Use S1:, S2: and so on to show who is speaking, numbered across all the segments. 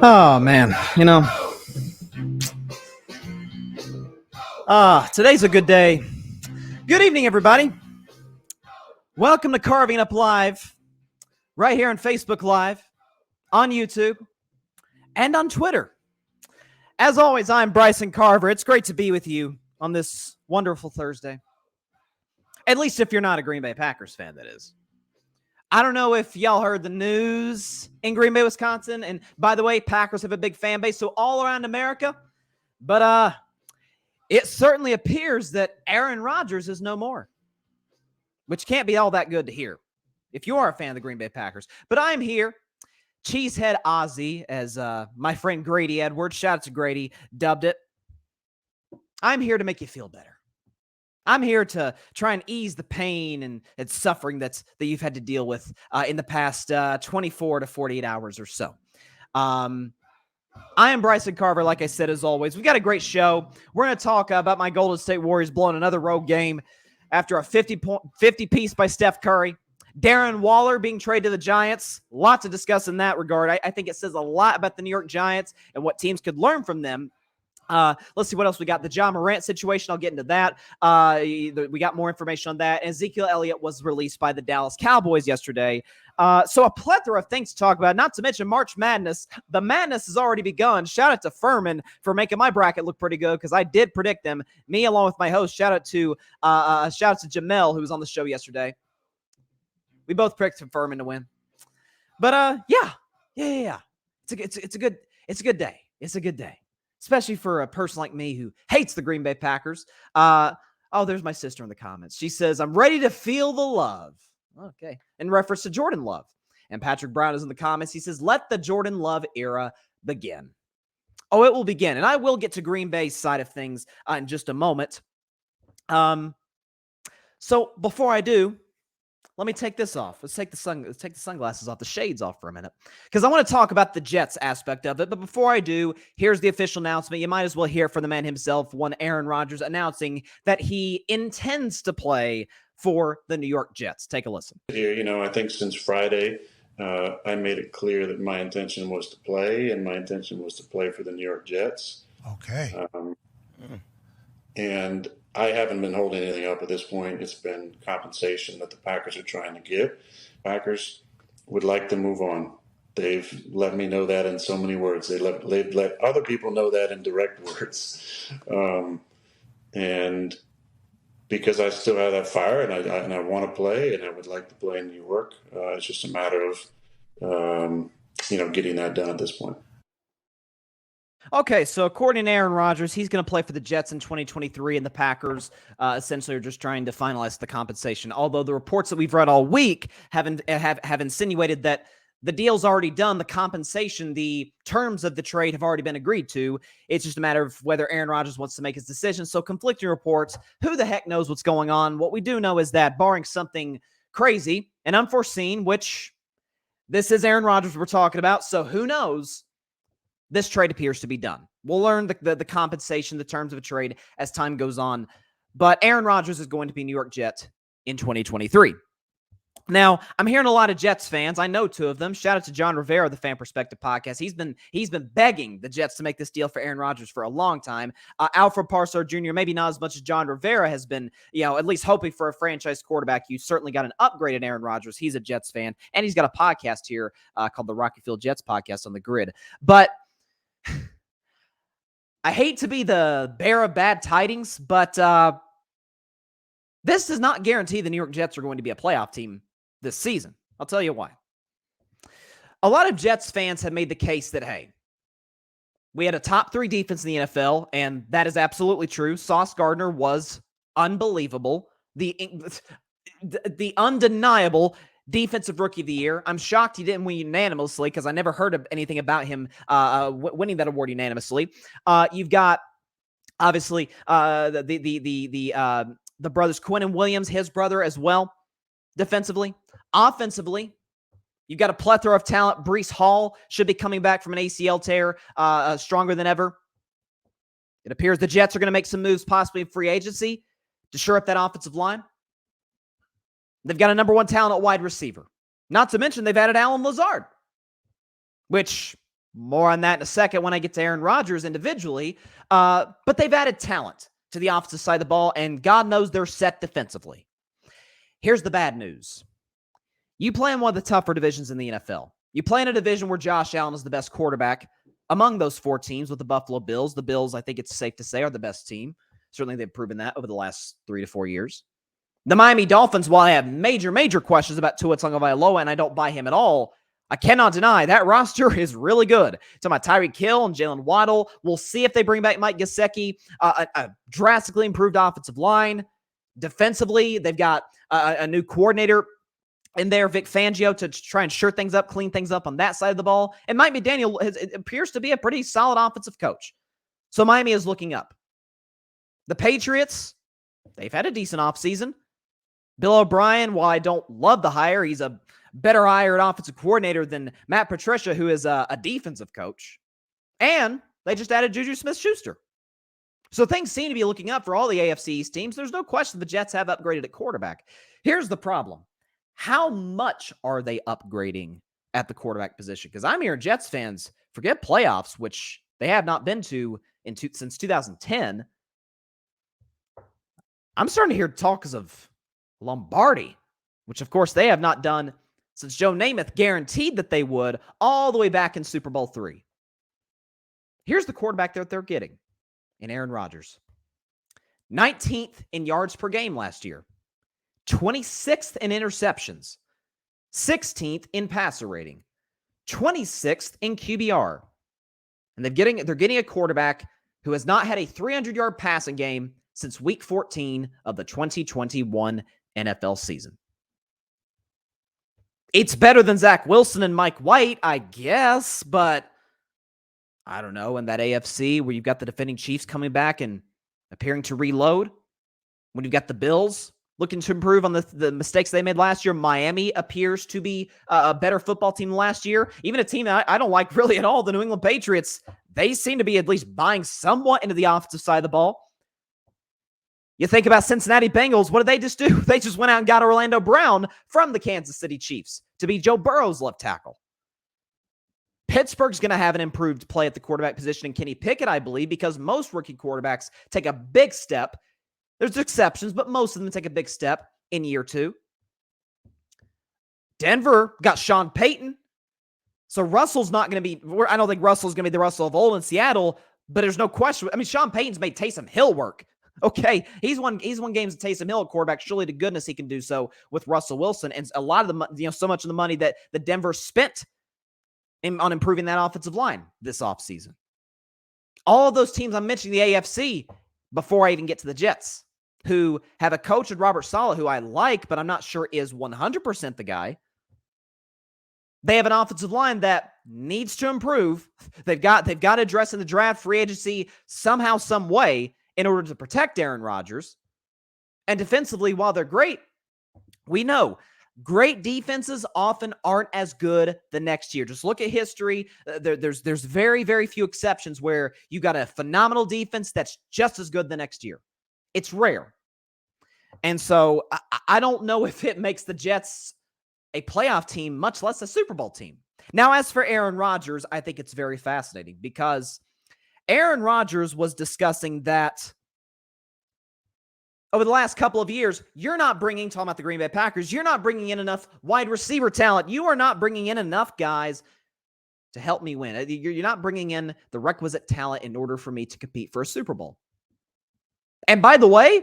S1: Oh, man. Today's a good day. Good evening, everybody. Welcome to Carving Up Live, right here on Facebook Live, on YouTube, and on Twitter. As always, I'm Bryson Carver. It's great to be with you on this wonderful Thursday. At least if you're not a Green Bay Packers fan, that is. I don't know if y'all heard the news in Green Bay, Wisconsin. And by the way, Packers have a big fan base, so all around America. But it certainly appears that Aaron Rodgers is no more, which can't be all that good to hear if you are a fan of the Green Bay Packers. But I'm here, Cheesehead Ozzy, as my friend Grady Edwards, shout out to Grady, dubbed it. I'm here to make you feel better. I'm here to try and ease the pain and suffering that you've had to deal with in the past 24 to 48 hours or so. I am Bryson Carver, like I said, as always. We've got a great show. We're going to talk about my Golden State Warriors blowing another road game after a 50-piece by Steph Curry. Darren Waller being traded to the Giants. Lots to discuss in that regard. I think it says a lot about the New York Giants and what teams could learn from them. Let's see what else we got. The Ja Morant situation, I'll get into that. We got more information on that. And Ezekiel Elliott was released by the Dallas Cowboys yesterday. So a plethora of things to talk about, not to mention March Madness. The madness has already begun. Shout out to Furman for making my bracket look pretty good because I did predict them. Me along with my host. Shout out to Jamel, who was on the show yesterday. We both predicted Furman to win. But yeah. It's a good day. It's a good day. Especially for a person like me who hates the Green Bay Packers. There's my sister in the comments. She says, I'm ready to feel the love. Okay. In reference to Jordan Love. And Patrick Brown is in the comments. He says, let the Jordan Love era begin. Oh, it will begin. And I will get to Green Bay's side of things in just a moment. So before I do, let me take this off. Let's take the sunglasses off, the shades off for a minute, because I want to talk about the Jets aspect of it. But before I do, here's the official announcement. You might as well hear from the man himself, one Aaron Rodgers, announcing that he intends to play for the New York Jets. Take a listen.
S2: Here, I think since Friday, I made it clear that my intention was to play, and my intention was to play for the New York Jets.
S3: Okay.
S2: And I haven't been holding anything up at this point. It's been compensation that the Packers are trying to give. Packers would like to move on. They've let me know that in so many words. They've let other people know that in direct words. And because I still have that fire and I want to play and I would like to play in New York, it's just a matter of, getting that done at this point.
S1: Okay, so according to Aaron Rodgers, he's going to play for the Jets in 2023, and the Packers essentially are just trying to finalize the compensation. Although the reports that we've read all week have insinuated that the deal's already done, the compensation, the terms of the trade have already been agreed to. It's just a matter of whether Aaron Rodgers wants to make his decision. So conflicting reports, who the heck knows what's going on? What we do know is that barring something crazy and unforeseen, which this is Aaron Rodgers we're talking about, so who knows? This trade appears to be done. We'll learn the compensation, the terms of a trade as time goes on. But Aaron Rodgers is going to be New York Jet in 2023. Now, I'm hearing a lot of Jets fans. I know two of them. Shout out to John Rivera, the Fan Perspective podcast. He's been begging the Jets to make this deal for Aaron Rodgers for a long time. Alfred Parsar Jr., maybe not as much as John Rivera has been, at least hoping for a franchise quarterback. You certainly got an upgraded Aaron Rodgers. He's a Jets fan, and he's got a podcast here called the Rocky Field Jets Podcast on the Grid. But I hate to be the bearer of bad tidings, but this does not guarantee the New York Jets are going to be a playoff team this season. I'll tell you why. A lot of Jets fans have made the case that, hey, we had a top 3 defense in the NFL, and that is absolutely true. Sauce Gardner was unbelievable. The undeniable Defensive Rookie of the Year. I'm shocked he didn't win unanimously because I never heard of anything about him winning that award unanimously. You've got obviously the brothers Quinn and Williams, his brother as well. Defensively, offensively, you've got a plethora of talent. Breece Hall should be coming back from an ACL tear, stronger than ever. It appears the Jets are going to make some moves, possibly in free agency, to shore up that offensive line. They've got a number 1 talent at wide receiver. Not to mention they've added Allen Lazard, which More on that in a second when I get to Aaron Rodgers individually. But they've added talent to the offensive side of the ball, and God knows they're set defensively. Here's the bad news. You play in one of the tougher divisions in the NFL. You play in a division where Josh Allen is the best quarterback among those 4 teams with the Buffalo Bills. The Bills, I think it's safe to say, are the best team. Certainly they've proven that over the last 3 to 4 years. The Miami Dolphins, while I have major questions about Tua Tagovailoa, and I don't buy him at all, I cannot deny that roster is really good. So my Tyreek Hill and Jalen Waddle. We'll see if they bring back Mike Gesicki. A drastically improved offensive line. Defensively, they've got a new coordinator in there, Vic Fangio, to try and sure things up, clean things up on that side of the ball. And Mike McDaniel it appears to be a pretty solid offensive coach. So Miami is looking up. The Patriots, they've had a decent offseason. Bill O'Brien, while I don't love the hire, he's a better hired offensive coordinator than Matt Patricia, who is a defensive coach. And they just added Juju Smith-Schuster. So things seem to be looking up for all the AFC East teams. There's no question the Jets have upgraded at quarterback. Here's the problem. How much are they upgrading at the quarterback position? Because I'm hearing Jets fans forget playoffs, which they have not been to since 2010. I'm starting to hear talks of Lombardi, which of course they have not done since Joe Namath guaranteed that they would all the way back in Super Bowl III. Here's the quarterback that they're getting in Aaron Rodgers. 19th in yards per game last year. 26th in interceptions. 16th in passer rating. 26th in QBR. And they're getting a quarterback who has not had a 300-yard passing game since week 14 of the 2021 NFL season. It's better than Zach Wilson and Mike White, I guess, but I don't know. In that AFC where you've got the defending Chiefs coming back and appearing to reload, when you've got the Bills looking to improve on the mistakes they made last year, Miami appears to be a better football team than last year. Even a team that I don't like really at all, the New England Patriots, they seem to be at least buying somewhat into the offensive side of the ball. You think about Cincinnati Bengals, what did they just do? They just went out and got Orlando Brown from the Kansas City Chiefs to be Joe Burrow's left tackle. Pittsburgh's going to have an improved play at the quarterback position in Kenny Pickett, I believe, because most rookie quarterbacks take a big step. There's exceptions, but most of them take a big step in year 2. Denver got Sean Payton. So Russell's not going to be, I don't think Russell's going to be the Russell of old in Seattle, but there's no question. I mean, Sean Payton's made Taysom Hill work. Okay, he's won games at Taysom Hill at quarterback. Surely to goodness he can do so with Russell Wilson. And a lot of the, so much of the money that the Denver spent on improving that offensive line this offseason. All of those teams I'm mentioning, the AFC, before I even get to the Jets, who have a coach in Robert Saleh, who I like, but I'm not sure is 100% the guy. They have an offensive line that needs to improve. They've got to address in the draft, free agency, somehow, some way, in order to protect Aaron Rodgers. And defensively, while they're great, we know great defenses often aren't as good the next year. Just look at history. There's very, very few exceptions where you got a phenomenal defense that's just as good the next year. It's rare. And so I don't know if it makes the Jets a playoff team, much less a Super Bowl team. Now, as for Aaron Rodgers, I think it's very fascinating because Aaron Rodgers was discussing that over the last couple of years, you're not talking about the Green Bay Packers, you're not bringing in enough wide receiver talent. You are not bringing in enough guys to help me win. You're not bringing in the requisite talent in order for me to compete for a Super Bowl. And by the way,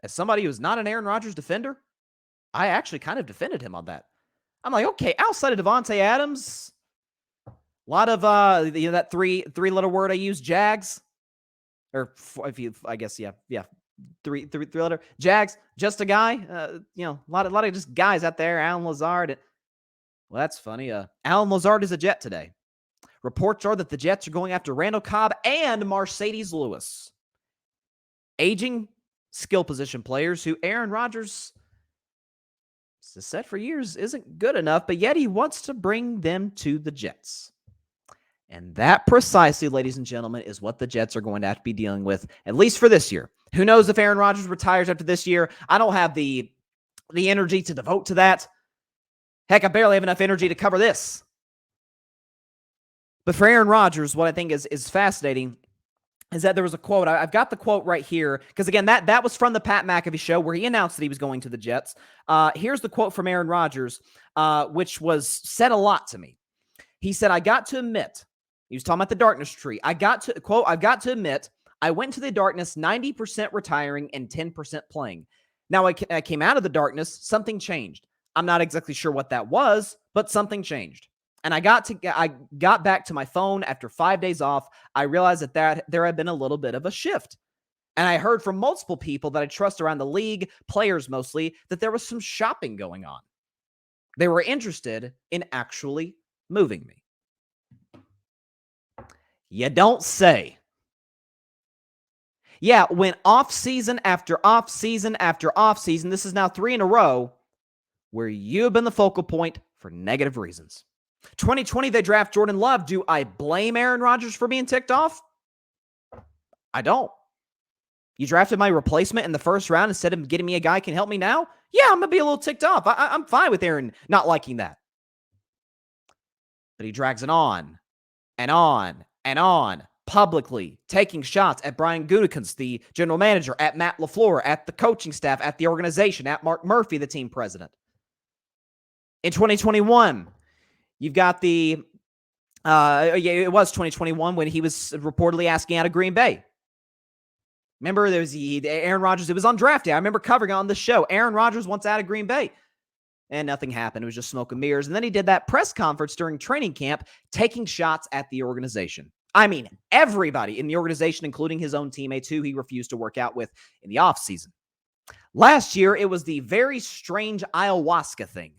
S1: as somebody who's not an Aaron Rodgers defender, I actually kind of defended him on that. I'm like, okay, outside of Devontae Adams, a lot of that three-letter word I use, Jags, or if you, I guess, yeah, three-letter Jags. Just a guy, a lot of just guys out there. Alan Lazard. Well, that's funny. Alan Lazard is a Jet today. Reports are that the Jets are going after Randall Cobb and Mercedes Lewis, aging skill position players who Aaron Rodgers has said for years isn't good enough, but yet he wants to bring them to the Jets. And that precisely, ladies and gentlemen, is what the Jets are going to have to be dealing with, at least for this year. Who knows if Aaron Rodgers retires after this year? I don't have the energy to devote to that. Heck, I barely have enough energy to cover this. But for Aaron Rodgers, what I think is fascinating is that there was a quote. I've got the quote right here because, again, that was from the Pat McAfee show where he announced that he was going to the Jets. Here's the quote from Aaron Rodgers, which said a lot to me. He said, I got to admit, he was talking about the darkness tree. I've got to admit, I went to the darkness 90% retiring and 10% playing. Now I came out of the darkness, something changed. I'm not exactly sure what that was, but something changed. And I got back to my phone after 5 days off. I realized that there had been a little bit of a shift. And I heard from multiple people that I trust around the league, players mostly, that there was some shopping going on. They were interested in actually moving me. You don't say. Yeah, when off season after off season after off season, this is now 3 in a row, where you've been the focal point for negative reasons. 2020, they draft Jordan Love. Do I blame Aaron Rodgers for being ticked off? I don't. You drafted my replacement in the first round instead of getting me a guy who can help me now? Yeah, I'm going to be a little ticked off. I'm fine with Aaron not liking that. But he drags it on and on and on, publicly taking shots at Brian Gutekunst, the general manager, at Matt LaFleur, at the coaching staff, at the organization, at Mark Murphy, the team president. In 2021, you've got it was 2021 when he was reportedly asking out of Green Bay. Remember, there was Aaron Rodgers. It was on draft day. I remember covering it on the show. Aaron Rodgers wants out of Green Bay. And nothing happened. It was just smoke and mirrors. And then he did that press conference during training camp, taking shots at the organization. I mean, everybody in the organization, including his own teammates who he refused to work out with in the offseason. Last year, it was the very strange ayahuasca thing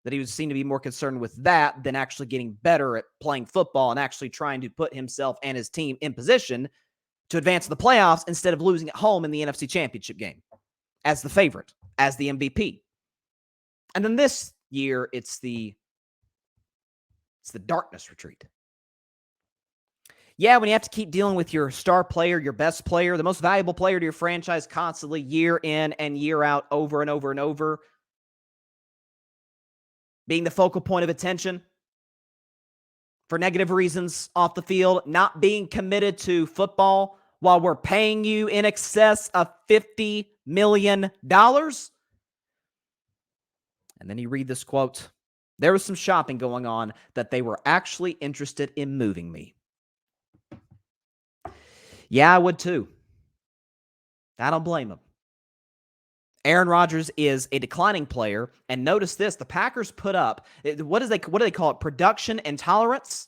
S1: that he was seen to be more concerned with that than actually getting better at playing football and actually trying to put himself and his team in position to advance the playoffs instead of losing at home in the NFC Championship game as the favorite, as the MVP. And then this year, it's the darkness retreat. Yeah, when you have to keep dealing with your star player, your best player, the most valuable player to your franchise constantly, year in and year out, over and over and over, being the focal point of attention for negative reasons off the field, not being committed to football while we're paying you in excess of $50 million. And then you read this quote. There was some shopping going on that they were actually interested in moving me. Yeah, I would too. I don't blame him. Aaron Rodgers is a declining player. And notice this, the Packers put up, what do they call it? Production intolerance?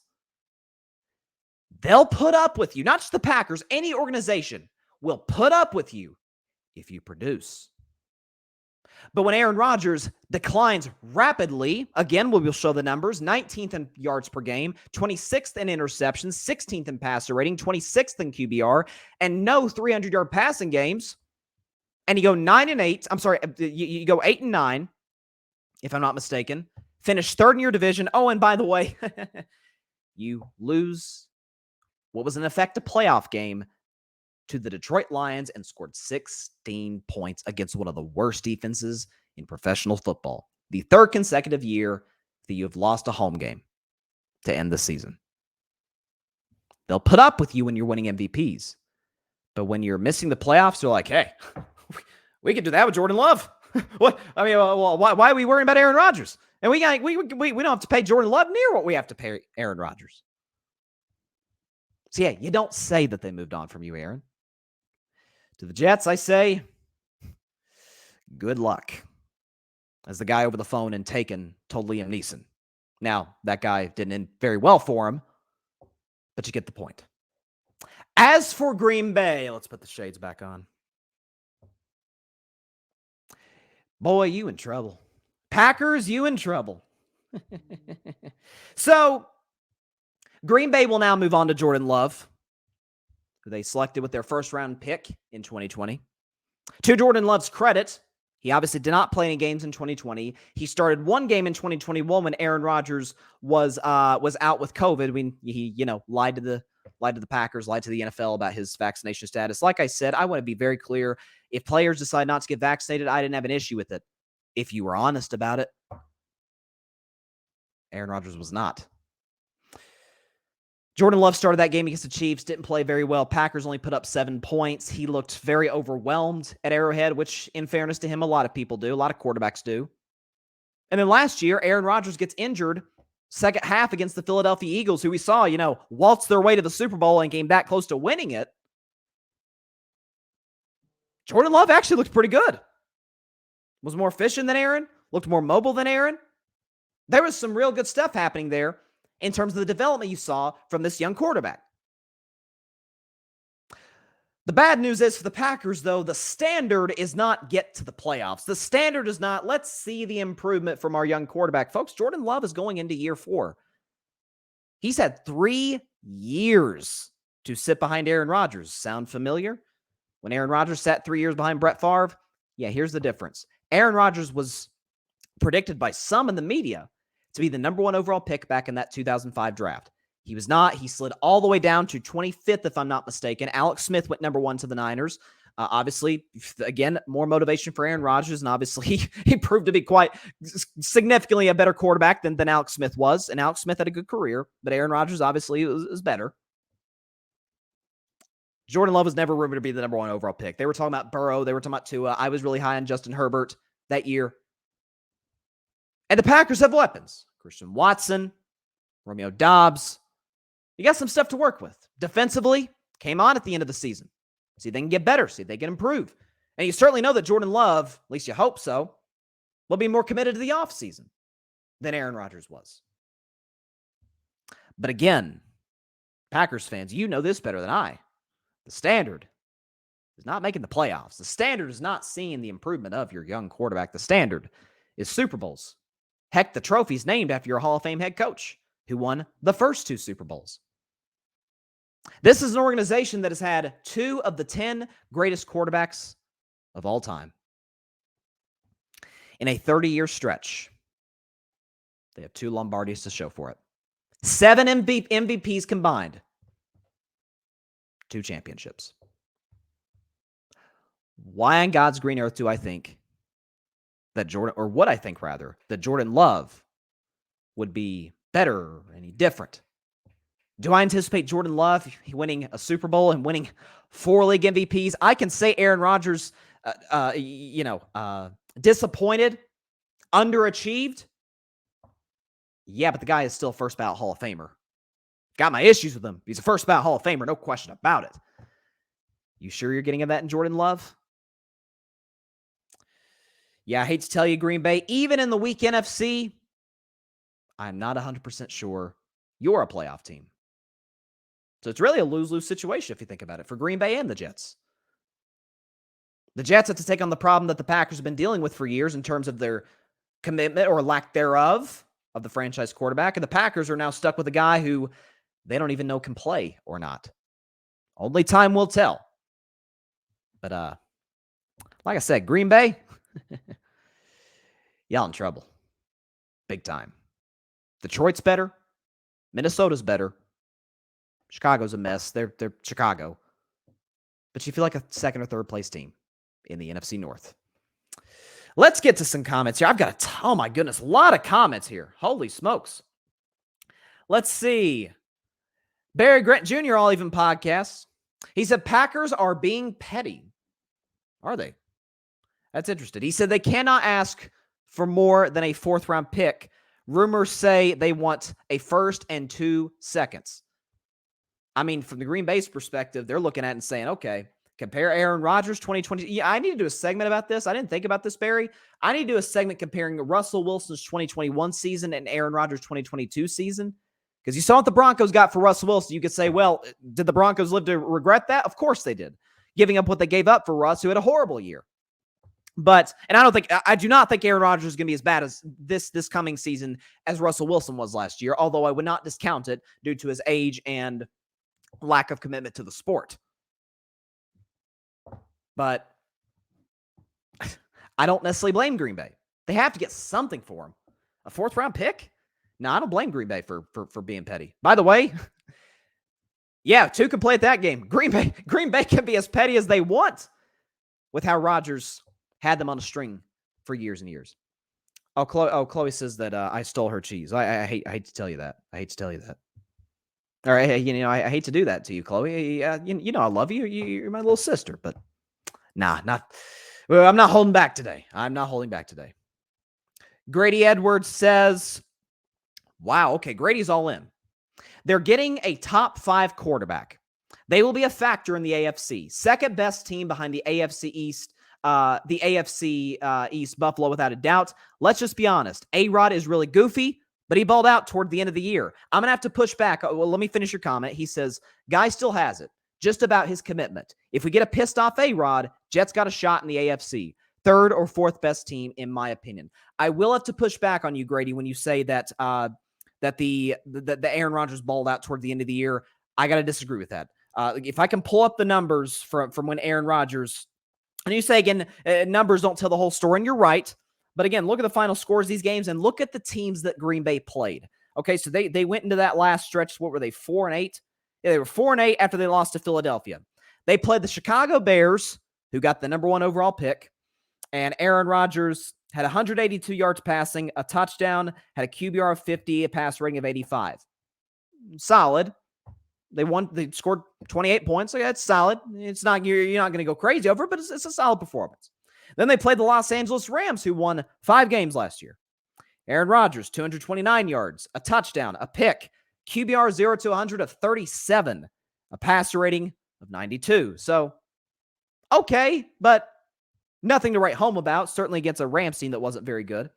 S1: They'll put up with you. Not just the Packers, any organization will put up with you if you produce. But when Aaron Rodgers declines rapidly, again, we will show the numbers, 19th in yards per game, 26th in interceptions, 16th in passer rating, 26th in QBR, and no 300-yard passing games, and you go 9-8, I'm sorry, you go 8-9, if I'm not mistaken, finish third in your division. Oh, and by the way, you lose what was in effect a playoff game to the Detroit Lions and scored 16 points against one of the worst defenses in professional football. The third consecutive year that you have lost a home game to end the season. They'll put up with you when you're winning MVPs. But when you're missing the playoffs, they're like, hey, we can do that with Jordan Love. What? I mean, why are we worrying about Aaron Rodgers? And we don't have to pay Jordan Love near what we have to pay Aaron Rodgers. So yeah, you don't say that they moved on from you, Aaron. To the Jets, I say, good luck. As the guy over the phone in Taken told Liam Neeson. Now, that guy didn't end very well for him, but you get the point. As for Green Bay, let's put the shades back on. Boy, you in trouble. Packers, you in trouble. So, Green Bay will now move on to Jordan Love, who they selected with their first-round pick in 2020. To Jordan Love's credit, he obviously did not play any games in 2020. He started one game in 2021 when Aaron Rodgers was out with COVID. I mean, he lied to the Packers, lied to the NFL about his vaccination status. Like I said, I want to be very clear. If players decide not to get vaccinated, I didn't have an issue with it. If you were honest about it, Aaron Rodgers was not. Jordan Love started that game against the Chiefs, didn't play very well. Packers only put up 7 points. He looked very overwhelmed at Arrowhead, which, in fairness to him, a lot of people do. A lot of quarterbacks do. And then last year, Aaron Rodgers gets injured second half against the Philadelphia Eagles, who we saw, waltz their way to the Super Bowl and came that close to winning it. Jordan Love actually looked pretty good. Was more efficient than Aaron, looked more mobile than Aaron. There was some real good stuff happening there in terms of the development you saw from this young quarterback. The bad news is for the Packers, though, the standard is not get to the playoffs. The standard is not, let's see the improvement from our young quarterback. Folks, Jordan Love is going into year 4. He's had 3 years to sit behind Aaron Rodgers. Sound familiar? When Aaron Rodgers sat 3 years behind Brett Favre? Yeah, here's the difference. Aaron Rodgers was predicted by some in the media to be the number 1 overall pick back in that 2005 draft. He was not. He slid all the way down to 25th, if I'm not mistaken. Alex Smith went number 1 to the Niners. Obviously, again, more motivation for Aaron Rodgers, and obviously he proved to be quite significantly a better quarterback than Alex Smith was, and Alex Smith had a good career, but Aaron Rodgers obviously is better. Jordan Love was never rumored to be the number 1 overall pick. They were talking about Burrow. They were talking about Tua. I was really high on Justin Herbert that year. And the Packers have weapons. Christian Watson, Romeo Doubs. You got some stuff to work with. Defensively, came on at the end of the season. See if they can get better. See if they can improve. And you certainly know that Jordan Love, at least you hope so, will be more committed to the offseason than Aaron Rodgers was. But again, Packers fans, you know this better than I. The standard is not making the playoffs. The standard is not seeing the improvement of your young quarterback. The standard is Super Bowls. Heck, the trophy's named after your Hall of Fame head coach who won the first 2 Super Bowls. This is an organization that has had 2 of the 10 greatest quarterbacks of all time. In a 30-year stretch, they have 2 Lombardis to show for it. 7 MVPs combined. 2 championships. Why on God's green earth do I think that Jordan Love would be better and any different? Do I anticipate Jordan Love winning a Super Bowl and winning 4 league MVPs? I can say Aaron Rodgers, disappointed, underachieved. Yeah, but the guy is still first ballot Hall of Famer. Got my issues with him. He's a first ballot Hall of Famer, no question about it. You sure you're getting that in Jordan Love? Yeah, I hate to tell you, Green Bay, even in the weak NFC, I'm not 100% sure you're a playoff team. So it's really a lose-lose situation if you think about it for Green Bay and the Jets. The Jets have to take on the problem that the Packers have been dealing with for years in terms of their commitment or lack thereof of the franchise quarterback. And the Packers are now stuck with a guy who they don't even know can play or not. Only time will tell. But like I said, Green Bay, y'all in trouble. Big time. Detroit's better. Minnesota's better. Chicago's a mess. They're Chicago. But you feel like a second or third place team in the NFC North. Let's get to some comments here. I've got oh my goodness, a lot of comments here. Holy smokes. Let's see. Barry Grant Jr. All Even Podcasts. He said, Packers are being petty. Are they? That's interesting. He said they cannot ask for more than a 4th round pick. Rumors say they want a 1st and 2 seconds. I mean, from the Green Bay's perspective, they're looking at it and saying, okay, compare Aaron Rodgers 2020. Yeah, I need to do a segment about this. I didn't think about this, Barry. I need to do a segment comparing Russell Wilson's 2021 season and Aaron Rodgers' 2022 season. Because you saw what the Broncos got for Russell Wilson. You could say, well, did the Broncos live to regret that? Of course they did. Giving up what they gave up for Russ, who had a horrible year. But, and I do not think Aaron Rodgers is going to be as bad as this coming season as Russell Wilson was last year, although I would not discount it due to his age and lack of commitment to the sport. But I don't necessarily blame Green Bay. They have to get something for him. A 4th round pick? No, I don't blame Green Bay for being petty. By the way, yeah, 2 can play at that game. Green Bay can be as petty as they want with how Rodgers had them on a string for years and years. Chloe says that I stole her cheese. I hate to tell you that. I hate to tell you that. All right, I hate to do that to you, Chloe. I love you. You're my little sister, but not. Well, I'm not holding back today. I'm not holding back today. Grady Edwards says, "Wow, okay, Grady's all in. They're getting a top 5 quarterback. They will be a factor in the AFC. Second best team behind the AFC East. East, Buffalo, without a doubt. Let's just be honest. A-Rod is really goofy, but he balled out toward the end of the year. I'm going to have to push back. Well, let me finish your comment. He says, guy still has it. Just about his commitment. If we get a pissed off A-Rod, Jets got a shot in the AFC. Third or fourth best team, in my opinion. I will have to push back on you, Grady, when you say that the Aaron Rodgers balled out toward the end of the year. I got to disagree with that. If I can pull up the numbers from when Aaron Rodgers, and you say again, numbers don't tell the whole story, and you're right. But again, look at the final scores of these games and look at the teams that Green Bay played. Okay, so they went into that last stretch. What were they, 4-8? Yeah, they were 4-8 after they lost to Philadelphia. They played the Chicago Bears, who got the number 1 overall pick, and Aaron Rodgers had 182 yards passing, a touchdown, had a QBR of 50, a pass rating of 85. Solid. They scored 28 points. So yeah, it's solid. It's not, you're not going to go crazy over it, but it's a solid performance. Then they played the Los Angeles Rams, who won 5 games last year. Aaron Rodgers, 229 yards, a touchdown, a pick, QBR 0 to 100 of 37, a passer rating of 92. So, okay, but nothing to write home about, certainly against a Rams team that wasn't very good.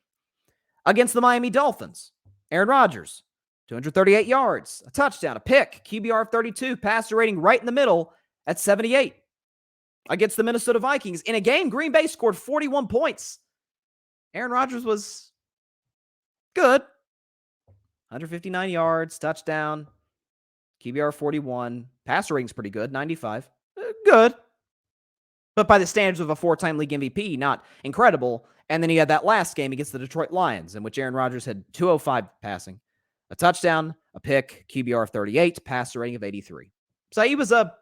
S1: Against the Miami Dolphins, Aaron Rodgers, 238 yards, a touchdown, a pick, QBR of 32, passer rating right in the middle at 78. Against the Minnesota Vikings, in a game, Green Bay scored 41 points. Aaron Rodgers was good. 159 yards, touchdown, QBR 41, passer rating's pretty good, 95. Good. But by the standards of a 4-time league MVP, not incredible. And then he had that last game against the Detroit Lions, in which Aaron Rodgers had 205 passing, a touchdown, a pick, QBR of 38, passer rating of 83. So he was a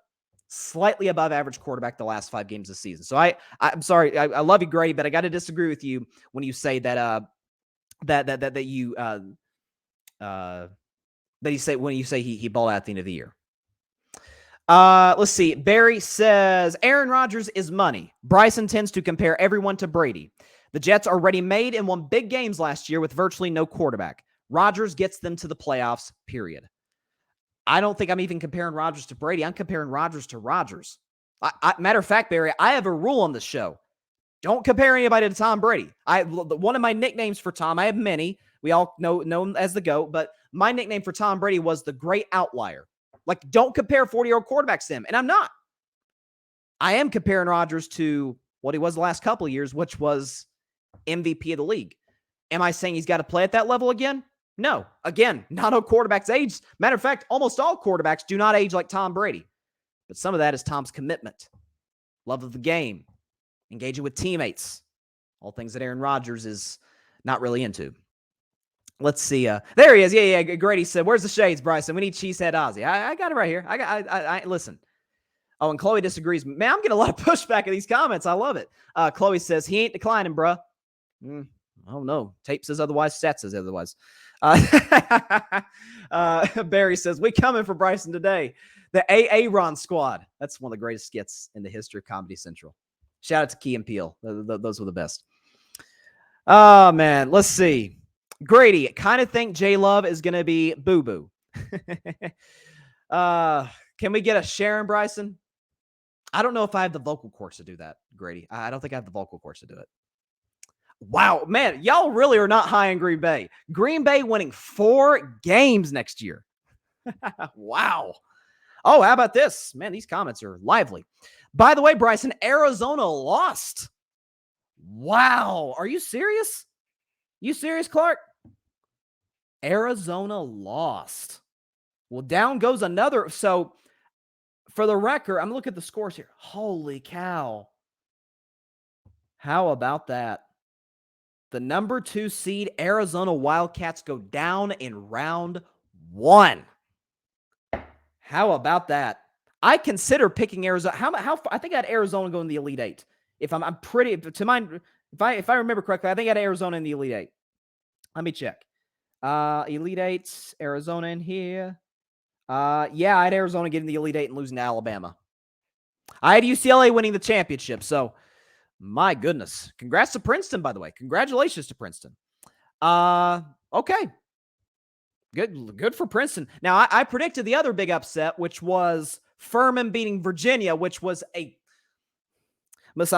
S1: slightly above average quarterback the last 5 games this season. So I'm sorry, I love you, Grady, but I got to disagree with you when you say that when you say he balled out at the end of the year. Let's see. Barry says, Aaron Rodgers is money. Bryson tends to compare everyone to Brady. The Jets are ready-made and won big games last year with virtually no quarterback. Rodgers gets them to the playoffs, period. I don't think I'm even comparing Rodgers to Brady. I'm comparing Rodgers to Rodgers. Matter of fact, Barry, I have a rule on this show. Don't compare anybody to Tom Brady. One of my nicknames for Tom, I have many. We all know him as the GOAT, but my nickname for Tom Brady was the great outlier. Like, don't compare 40-year-old quarterbacks to him. And I'm not. I am comparing Rodgers to what he was the last couple of years, which was MVP of the league. Am I saying he's got to play at that level again? No. Again, not all quarterbacks age. Matter of fact, almost all quarterbacks do not age like Tom Brady. But some of that is Tom's commitment, love of the game, engaging with teammates, all things that Aaron Rodgers is not really into. Let's see. There he is. Yeah. Grady said, "Where's the shades, Bryson? We need Cheesehead Ozzy." I got it right here. I listen. Oh, and Chloe disagrees. Man, I'm getting a lot of pushback in these comments. I love it. Chloe says, he ain't declining, bruh. Oh, no. Tape says otherwise. Stat says otherwise. Barry says, we coming for Bryson today. The Aaron squad. That's one of the greatest skits in the history of Comedy Central. Shout out to Key and Peele. Those were the best. Oh, man. Let's see. Grady, kind of think J-Love is going to be boo-boo. Can we get a Sharon Bryson? I don't know if I have the vocal cords to do that, Grady. I don't think I have the vocal cords to do it. Wow, man, y'all really are not high in Green Bay. Green Bay winning 4 games next year. Wow. Oh, how about this? Man, these comments are lively. By the way, Bryson, Arizona lost. Wow. Are you serious? You serious, Clark? Arizona lost. Well, down goes another. So, for the record, I'm looking at the scores here. Holy cow. How about that? The number 2 seed Arizona Wildcats go down in round 1. How about that? I consider picking Arizona. How I think I had Arizona going in the Elite 8. If I'm pretty to mind, if I remember correctly, I think I had Arizona in the Elite 8. Let me check. Elite 8, Arizona in here. Yeah, I had Arizona getting the Elite Eight and losing to Alabama. I had UCLA winning the championship. So, my goodness. Congrats to Princeton, by the way. Congratulations to Princeton. Okay. Good for Princeton. Now, I predicted the other big upset, which was Furman beating Virginia, which was I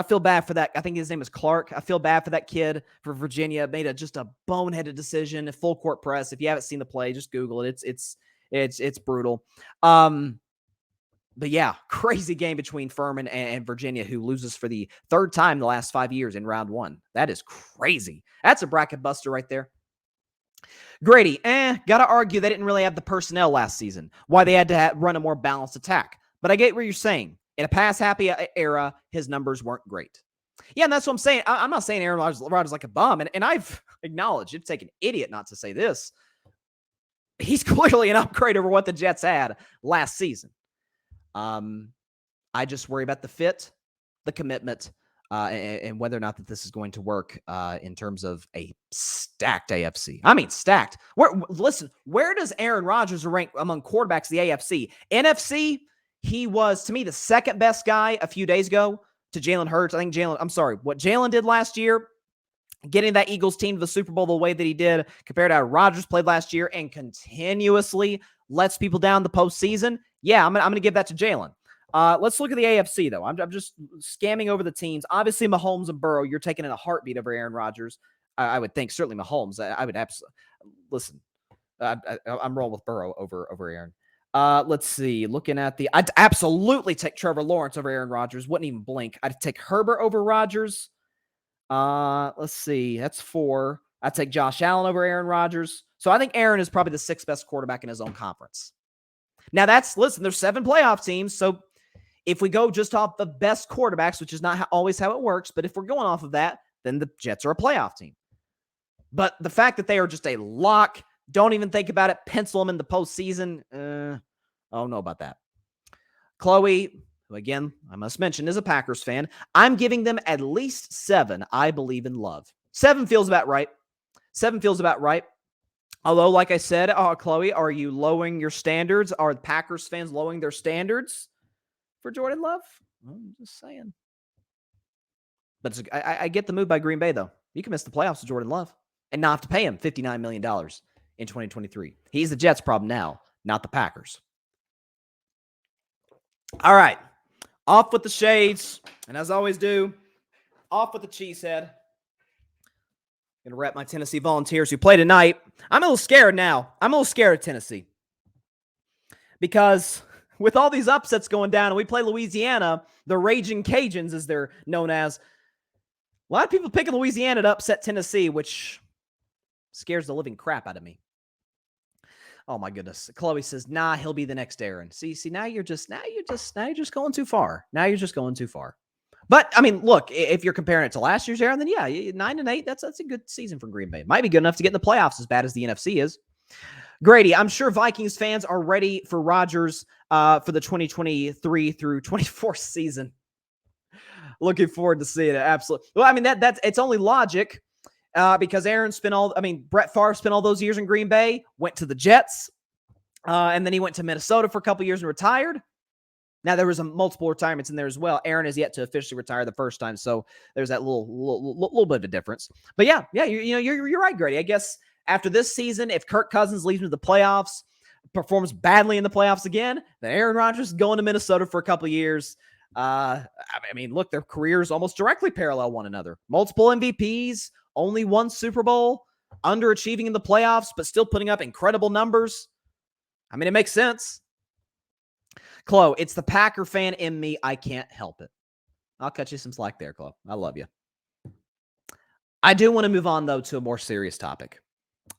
S1: feel bad for that. I think his name is Clark. I feel bad for that kid for Virginia. Made just a boneheaded decision, a full court press. If you haven't seen the play, just Google it. It's brutal. But yeah, crazy game between Furman and Virginia, who loses for the third time in the last 5 years in round one. That is crazy. That's a bracket buster right there. Grady, gotta argue they didn't really have the personnel last season. Why they had to run a more balanced attack. But I get what you're saying. In a pass-happy era, his numbers weren't great. Yeah, and that's what I'm saying. I'm not saying Aaron Rodgers is like a bum, and I've acknowledged it'd take an idiot not to say this. He's clearly an upgrade over what the Jets had last season. I just worry about the fit, the commitment, and whether or not that this is going to work in terms of a stacked AFC. I mean, stacked. Where does Aaron Rodgers rank among quarterbacks in the AFC? NFC, he was, to me, the second best guy a few days ago to Jalen Hurts. I think what Jalen did last year, getting that Eagles team to the Super Bowl the way that he did compared to how Rodgers played last year and continuously lets people down the postseason. Yeah, I'm going to give that to Jalen. Let's look at the AFC, though. I'm just scamming over the teams. Obviously, Mahomes and Burrow, you're taking in a heartbeat over Aaron Rodgers. I would think certainly Mahomes. I would absolutely listen. I'm rolling with Burrow over Aaron. Let's see. Looking at I'd absolutely take Trevor Lawrence over Aaron Rodgers. Wouldn't even blink. I'd take Herbert over Rodgers. Let's see. That's 4. I'd take Josh Allen over Aaron Rodgers. So I think Aaron is probably the 6th best quarterback in his own conference. Now there's 7 playoff teams. So if we go just off the best quarterbacks, which is not always how it works, but if we're going off of that, then the Jets are a playoff team. But the fact that they are just a lock, don't even think about it, pencil them in the postseason, I don't know about that. Chloe, who again, I must mention, is a Packers fan. I'm giving them at least 7. I believe in love. 7 feels about right. 7 feels about right. Although, like I said, Chloe, are you lowering your standards? Are the Packers fans lowering their standards for Jordan Love? I'm just saying. But I get the move by Green Bay, though. You can miss the playoffs with Jordan Love and not have to pay him $59 million in 2023. He's the Jets' problem now, not the Packers. All right. Off with the shades. And as I always do, off with the cheesehead. Going to rep my Tennessee Volunteers who play tonight. I'm a little scared now. I'm a little scared of Tennessee. Because with all these upsets going down and we play Louisiana, the Raging Cajuns, as they're known as, a lot of people picking Louisiana to upset Tennessee, which scares the living crap out of me. Oh my goodness. Chloe says, nah, he'll be the next Aaron. See, now you're just going too far. Now you're just going too far. But, I mean, look, if you're comparing it to last year's Aaron, then yeah, 9-8, that's a good season for Green Bay. Might be good enough to get in the playoffs as bad as the NFC is. Grady, I'm sure Vikings fans are ready for Rodgers for the 2023 through 24 season. Looking forward to seeing it. Absolutely. Well, I mean, that's it's only logic because Brett Favre spent all those years in Green Bay, went to the Jets, and then he went to Minnesota for a couple years and retired. Now, there was multiple retirements in there as well. Aaron has yet to officially retire the first time, so there's that little bit of a difference. But yeah, you're right, Grady. I guess after this season, if Kirk Cousins leaves into the playoffs, performs badly in the playoffs again, then Aaron Rodgers is going to Minnesota for a couple of years. I mean, look, their careers almost directly parallel one another. Multiple MVPs, only one Super Bowl, underachieving in the playoffs, but still putting up incredible numbers. I mean, it makes sense. Chloe, it's the Packer fan in me. I can't help it. I'll cut you some slack there, Chloe. I love you. I do want to move on, though, to a more serious topic.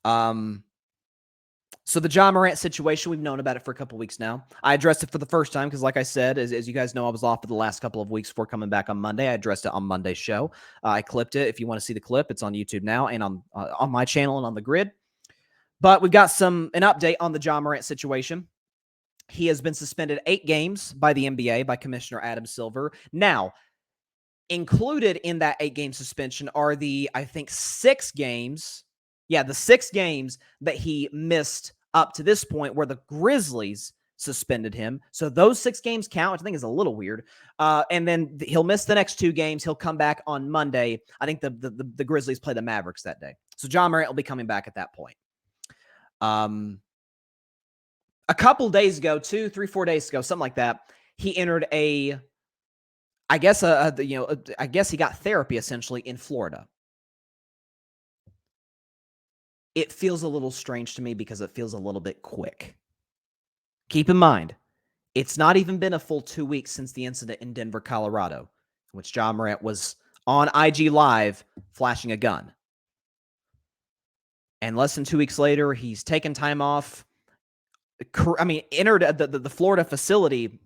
S1: So the Ja Morant situation, we've known about it for a couple weeks now. I addressed it for the first time because, like I said, as you guys know, I was off for the last couple of weeks before coming back on Monday. I addressed it on Monday's show. I clipped it. If you want to see the clip, it's on YouTube now and on my channel and on the grid. But we've got an update on the Ja Morant situation. He has been suspended 8 games by the NBA, by Commissioner Adam Silver. Now, included in that 8-game suspension are the 6 games. Yeah, the 6 games that he missed up to this point where the Grizzlies suspended him. So those 6 games count, which I think is a little weird. And then he'll miss the next 2 games. He'll come back on Monday. I think the Grizzlies play the Mavericks that day. So Ja Morant will be coming back at that point. A couple days ago, 2, 3, 4 days ago, something like that, he entered I guess he got therapy essentially in Florida. It feels a little strange to me because it feels a little bit quick. Keep in mind, it's not even been a full 2 weeks since the incident in Denver, Colorado, in which Ja Morant was on IG Live flashing a gun. And less than 2 weeks later, he's taken time off. Entered the Florida facility.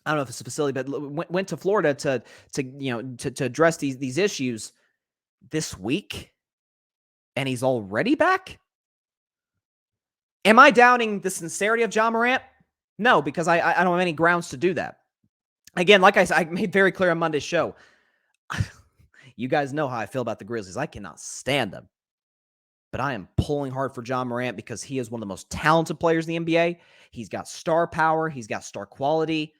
S1: I don't know if it's a facility, but went to Florida to address these issues this week, and he's already back. Am I doubting the sincerity of Ja Morant? No, because I don't have any grounds to do that. Again, like I made very clear on Monday's show, you guys know how I feel about the Grizzlies. I cannot stand them. But I am pulling hard for Ja Morant because he is one of the most talented players in the NBA. He's got star power. He's got star quality.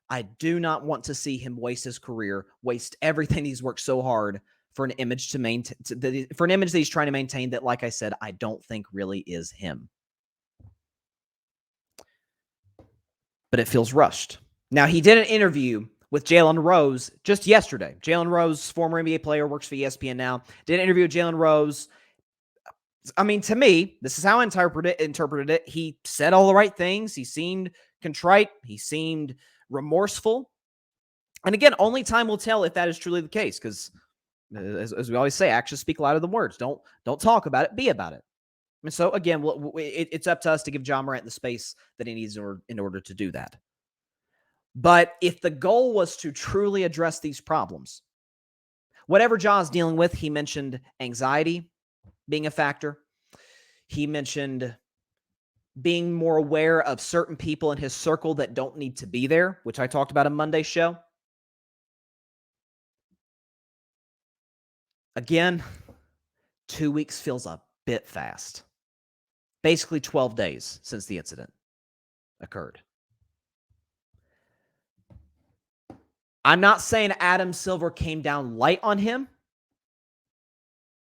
S1: I do not want to see him waste his career, waste everything he's worked so hard for an image to maintain, for an image that he's trying to maintain that, like I said, I don't think really is him. But it feels rushed. Now, he did an interview with Jalen Rose just yesterday. Jalen Rose, former NBA player, works for ESPN now, did an interview with Jalen Rose. I mean, to me, this is how I interpreted it. He said all the right things. He seemed contrite. He seemed remorseful. And again, only time will tell if that is truly the case, because as we always say, actions speak louder than words. Don't talk about it, be about it. And so again, it's up to us to give Ja Morant the space that he needs in order to do that. But if the goal was to truly address these problems, whatever Ja's dealing with, he mentioned anxiety being a factor. He mentioned being more aware of certain people in his circle that don't need to be there, which I talked about on Monday's show. Again, 2 weeks feels a bit fast. Basically 12 days since the incident occurred. I'm not saying Adam Silver came down light on him.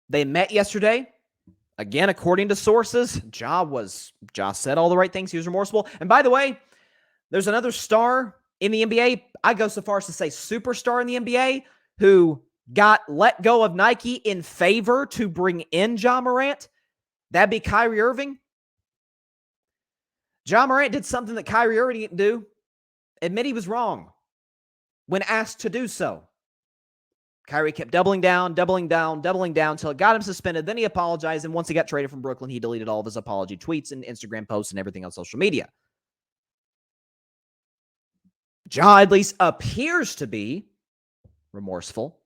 S1: They met yesterday. Again, according to sources, Ja said all the right things. He was remorseful. And by the way, there's another star in the NBA. I go so far as to say superstar in the NBA who got let go of Nike in favor to bring in Ja Morant. That'd be Kyrie Irving. Ja Morant did something that Kyrie Irving didn't do. Admit he was wrong when asked to do so. Kyrie kept doubling down until it got him suspended. Then he apologized, and once he got traded from Brooklyn, he deleted all of his apology tweets and Instagram posts and everything on social media. Ja at least appears to be remorseful,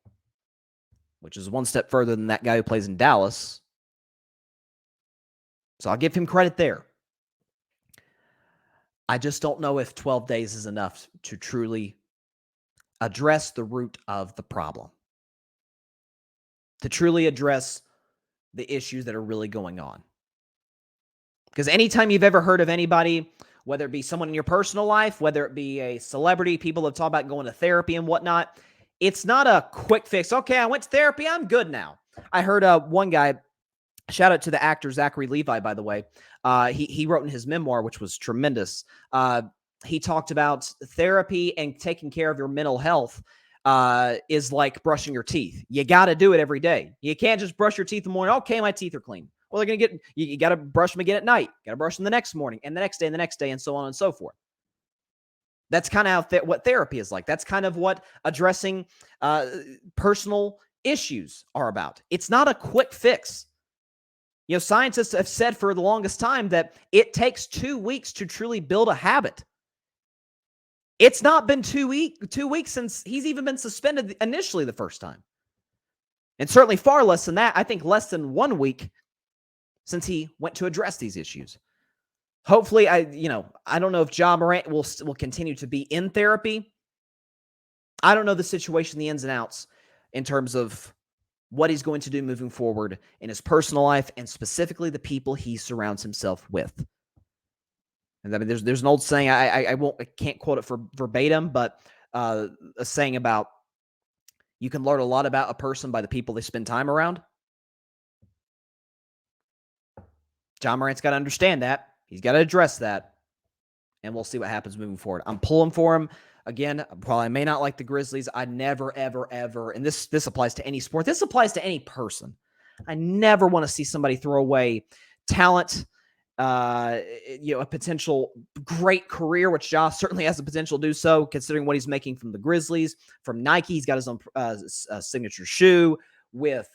S1: which is one step further than that guy who plays in Dallas. So I'll give him credit there. I just don't know if 12 days is enough to truly address the root of the problem, to truly address the issues that are really going on. Because anytime you've ever heard of anybody, whether it be someone in your personal life, whether it be a celebrity, people have talked about going to therapy and whatnot, it's not a quick fix. Okay, I went to therapy, I'm good now. I heard one guy, shout out to the actor Zachary Levi, by the way. He wrote in his memoir, which was tremendous. He talked about therapy and taking care of your mental health is like brushing your teeth. You got to do it every day. You can't just brush your teeth in the morning. Okay, my teeth are clean. Well, they're going to get, you got to brush them again at night. Got to brush them the next morning and the next day and the next day and so on and so forth. That's kind of what therapy is like. That's kind of what addressing personal issues are about. It's not a quick fix. You know, scientists have said for the longest time that it takes 2 weeks to truly build a habit. It's not been 2 weeks since he's even been suspended initially the first time. And certainly far less than that. I think less than 1 week since he went to address these issues. Hopefully, I don't know if Ja Morant will continue to be in therapy. I don't know the situation, the ins and outs in terms of what he's going to do moving forward in his personal life and specifically the people he surrounds himself with. And I mean, there's an old saying, I can't quote it for verbatim, but a saying about you can learn a lot about a person by the people they spend time around. Ja Morant's got to understand that. He's got to address that. And we'll see what happens moving forward. I'm pulling for him. Again, while I may not like the Grizzlies, I never, ever, ever, and this applies to any sport. This applies to any person. I never want to see somebody throw away talent, a potential great career, which Ja certainly has the potential to do so, considering what he's making from the Grizzlies, from Nike. He's got his own signature shoe with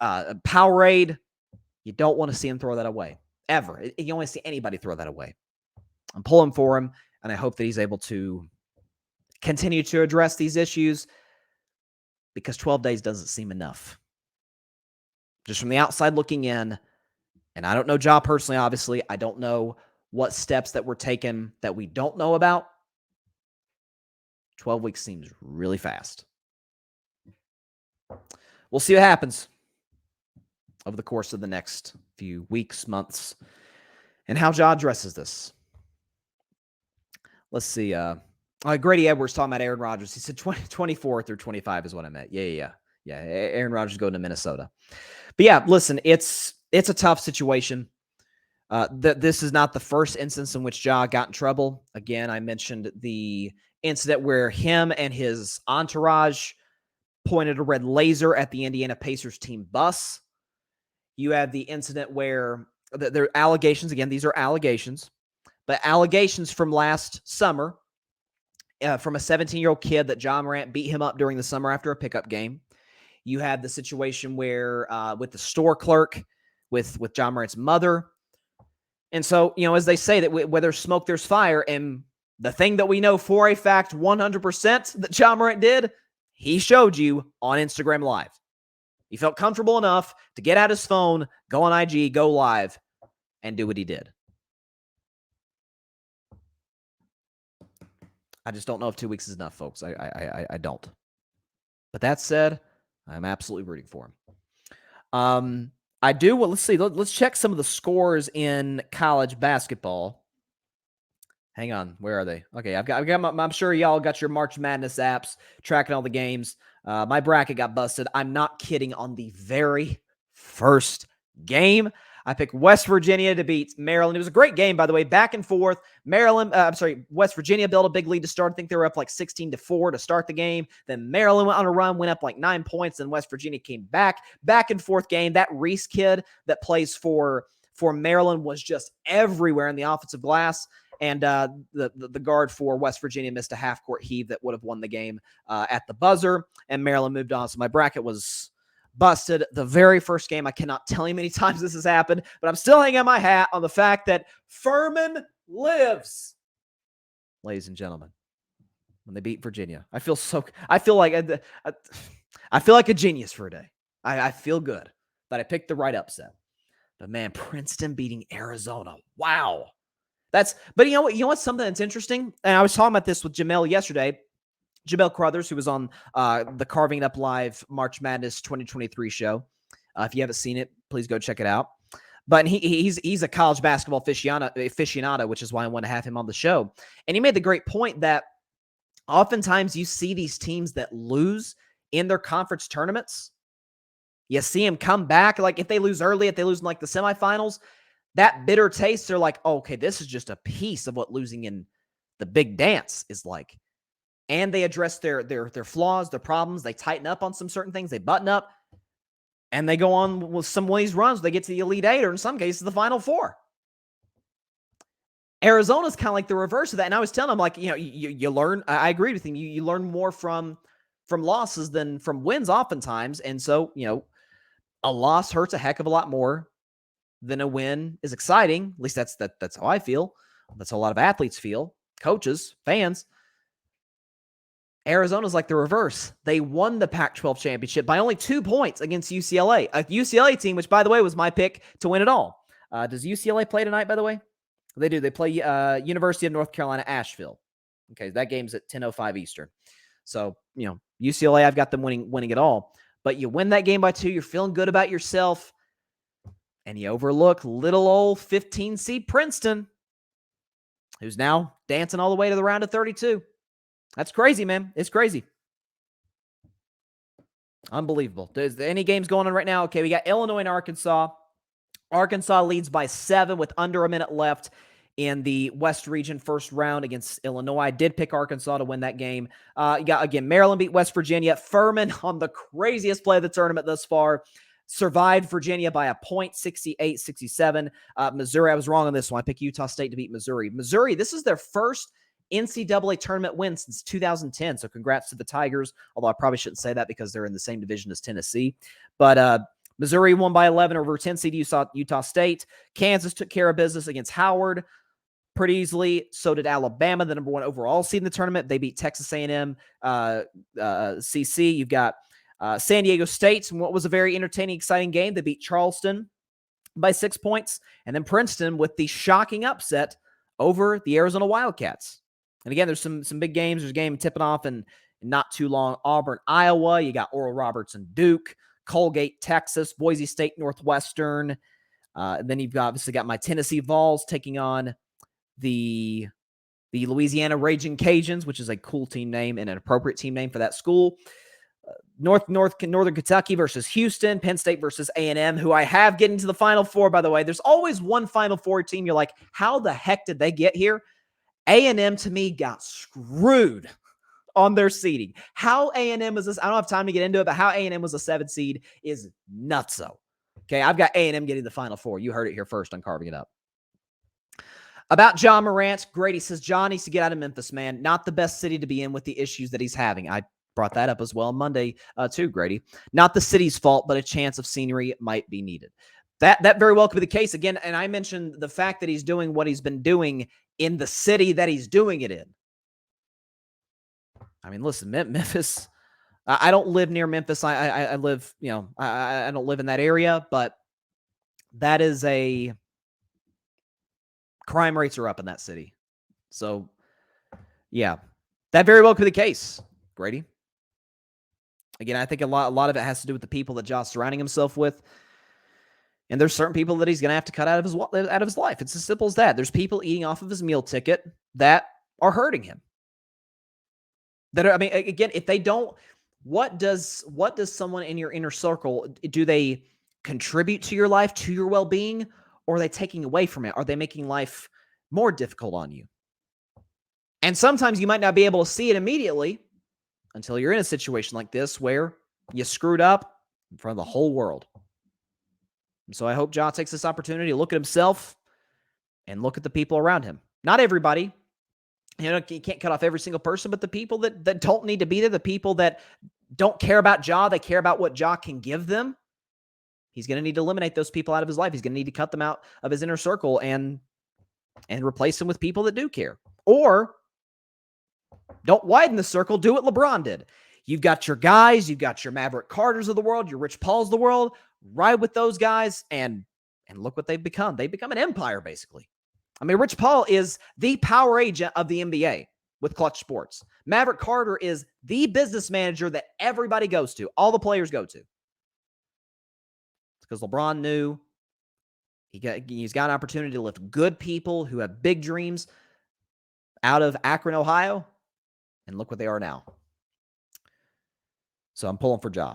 S1: Powerade. You don't want to see him throw that away, ever. You don't want to see anybody throw that away. I'm pulling for him, and I hope that he's able to continue to address these issues, because 12 days doesn't seem enough. Just from the outside looking in, and I don't know Ja personally, obviously. I don't know what steps that were taken that we don't know about. 12 weeks seems really fast. We'll see what happens over the course of the next few weeks, months, and how Ja addresses this. Let's see. Grady Edwards talking about Aaron Rodgers. He said 24 through 25 is what I meant. Yeah. Aaron Rodgers going to Minnesota. But yeah, listen, it's a tough situation. This is not the first instance in which Ja got in trouble. Again, I mentioned the incident where him and his entourage pointed a red laser at the Indiana Pacers team bus. You have the incident where there are allegations. Again, these are allegations, but allegations from last summer from a 17-year-old kid that Ja Morant beat him up during the summer after a pickup game. You had the situation where with the store clerk, with Ja Morant's mother. And so, as they say, that where there's smoke, there's fire. And the thing that we know for a fact 100% that Ja Morant did, he showed you on Instagram Live. He felt comfortable enough to get out his phone, go on IG, go live, and do what he did. I just don't know if 2 weeks is enough, folks. I don't. But that said, I'm absolutely rooting for him. I do. Well, let's see. Let's check some of the scores in college basketball. Hang on. Where are they? Okay, I've got I'm sure y'all got your March Madness apps tracking all the games. My bracket got busted. I'm not kidding. On the very first game, I picked West Virginia to beat Maryland. It was a great game, by the way, back and forth. West Virginia built a big lead to start. I think they were up like 16-4 to start the game. Then Maryland went on a run, went up like 9 points. Then West Virginia came back and forth game. That Reese kid that plays for Maryland was just everywhere in the offensive glass. And the guard for West Virginia missed a half-court heave that would have won the game at the buzzer, and Maryland moved on. So my bracket was busted. The very first game, I cannot tell you how many times this has happened, but I'm still hanging my hat on the fact that Furman lives, ladies and gentlemen, when they beat Virginia. I feel like a genius for a day. I feel good that I picked the right upset. But man, Princeton beating Arizona. Wow. But you know what's something that's interesting? And I was talking about this with Jamel yesterday. Jamel Crothers, who was on the Carving It Up Live March Madness 2023 show. If you haven't seen it, please go check it out. But he's a college basketball aficionado, which is why I want to have him on the show. And he made the great point that oftentimes you see these teams that lose in their conference tournaments. You see them come back. Like if they lose early, if they lose in like the semifinals, that bitter taste, they're like, oh, okay, this is just a piece of what losing in the big dance is like. And they address their flaws, their problems. They tighten up on some certain things. They button up. And they go on with some of these runs. They get to the Elite Eight, or in some cases, the Final Four. Arizona's kind of like the reverse of that. And I was telling them, like, you learn. I agree with him. You learn more from losses than from wins oftentimes. And so, a loss hurts a heck of a lot more than a win is exciting. At least that's how I feel. That's how a lot of athletes feel, coaches, fans. Arizona's like the reverse. They won the Pac-12 championship by only 2 points against UCLA, a UCLA team, which, by the way, was my pick to win it all. Does UCLA play tonight, by the way? They do. They play University of North Carolina, Asheville. Okay, that game's at 10:05 Eastern. So, UCLA, I've got them winning it all. But you win that game by 2. You're feeling good about yourself. And you overlook little old 15 seed Princeton. who's now dancing all the way to the round of 32. That's crazy, man. It's crazy. Unbelievable. There's any games going on right now? Okay, we got Illinois and Arkansas. Arkansas leads by 7 with under a minute left in the West Region first round against Illinois. I did pick Arkansas to win that game. You got, again, Maryland beat West Virginia. Furman on the craziest play of the tournament thus far survived Virginia by a point, 68-67. Missouri, I was wrong on this one. I picked Utah State to beat Missouri. Missouri, this is their first NCAA tournament win since 2010. So congrats to the Tigers, although I probably shouldn't say that because they're in the same division as Tennessee. But Missouri won by 11 over 10 seed Utah State. Kansas took care of business against Howard pretty easily. So did Alabama, the number 1 overall seed in the tournament. They beat Texas A&M, CC. You've got San Diego State, what was a very entertaining, exciting game. They beat Charleston by 6 points. And then Princeton with the shocking upset over the Arizona Wildcats. And again, there's some big games. There's a game tipping off in not too long. Auburn, Iowa. You got Oral Roberts and Duke. Colgate, Texas. Boise State, Northwestern. And then you've obviously got my Tennessee Vols taking on the Louisiana Raging Cajuns, which is a cool team name and an appropriate team name for that school. Northern Kentucky versus Houston. Penn State versus A&M, who I have getting to the Final Four, by the way. There's always one Final Four team you're like, how the heck did they get here? A&M, to me, got screwed on their seeding. How A&M was this, I don't have time to get into it, but how A&M was a 7 seed is nutso. Okay, I've got A&M getting the Final Four. You heard it here first on Carving It Up. About Ja Morant, Grady says, Ja needs to get out of Memphis, man. Not the best city to be in with the issues that he's having. I brought that up as well on Monday too, Grady. Not the city's fault, but a chance of scenery might be needed. That very well could be the case. Again, and I mentioned the fact that he's doing what he's been doing in the city that he's doing it in. I mean, listen, Memphis, I don't live near Memphis. I live, I don't live in that area, but that is crime rates are up in that city. So, yeah, that very well could be the case, Grady. Again, I think a lot of it has to do with the people that Josh's surrounding himself with. And there's certain people that he's going to have to cut out of his life. It's as simple as that. There's people eating off of his meal ticket that are hurting him. Again, if they don't, what does someone in your inner circle, do they contribute to your life, to your well-being, or are they taking away from it? Are they making life more difficult on you? And sometimes you might not be able to see it immediately until you're in a situation like this where you screwed up in front of the whole world. And so I hope Ja takes this opportunity to look at himself and look at the people around him. Not everybody. You can't cut off every single person, but the people that don't need to be there, the people that don't care about Ja, they care about what Ja can give them. He's going to need to eliminate those people out of his life. He's going to need to cut them out of his inner circle and replace them with people that do care. Or don't widen the circle. Do what LeBron did. You've got your guys. You've got your Maverick Carters of the world, your Rich Pauls of the world. Ride with those guys and look what they've become. They've become an empire, basically. I mean, Rich Paul is the power agent of the NBA with Clutch Sports. Maverick Carter is the business manager that everybody goes to, all the players go to. It's because LeBron knew he's got an opportunity to lift good people who have big dreams out of Akron, Ohio, and look what they are now. So I'm pulling for Ja.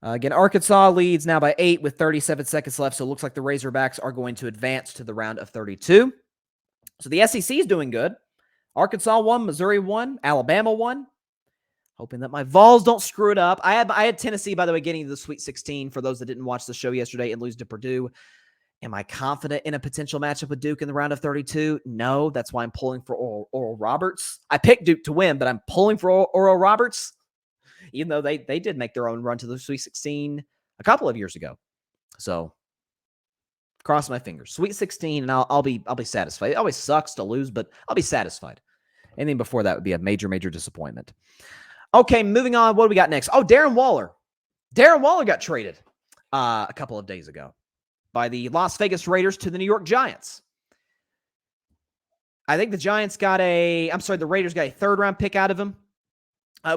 S1: Again, Arkansas leads now by 8 with 37 seconds left, so it looks like the Razorbacks are going to advance to the round of 32. So the SEC is doing good. Arkansas won, Missouri won, Alabama won. Hoping that my Vols don't screw it up. I had Tennessee, by the way, getting to the Sweet 16 for those that didn't watch the show yesterday and lose to Purdue. Am I confident in a potential matchup with Duke in the round of 32? No, that's why I'm pulling for Oral Roberts. I picked Duke to win, but I'm pulling for Oral Roberts. Even though they did make their own run to the Sweet 16 a couple of years ago. So, cross my fingers. Sweet 16, and I'll be satisfied. It always sucks to lose, but I'll be satisfied. Anything before that would be a major, major disappointment. Okay, moving on. What do we got next? Oh, Darren Waller. Darren Waller got traded a couple of days ago by the Las Vegas Raiders to the New York Giants. I think the Raiders got a third-round pick out of him.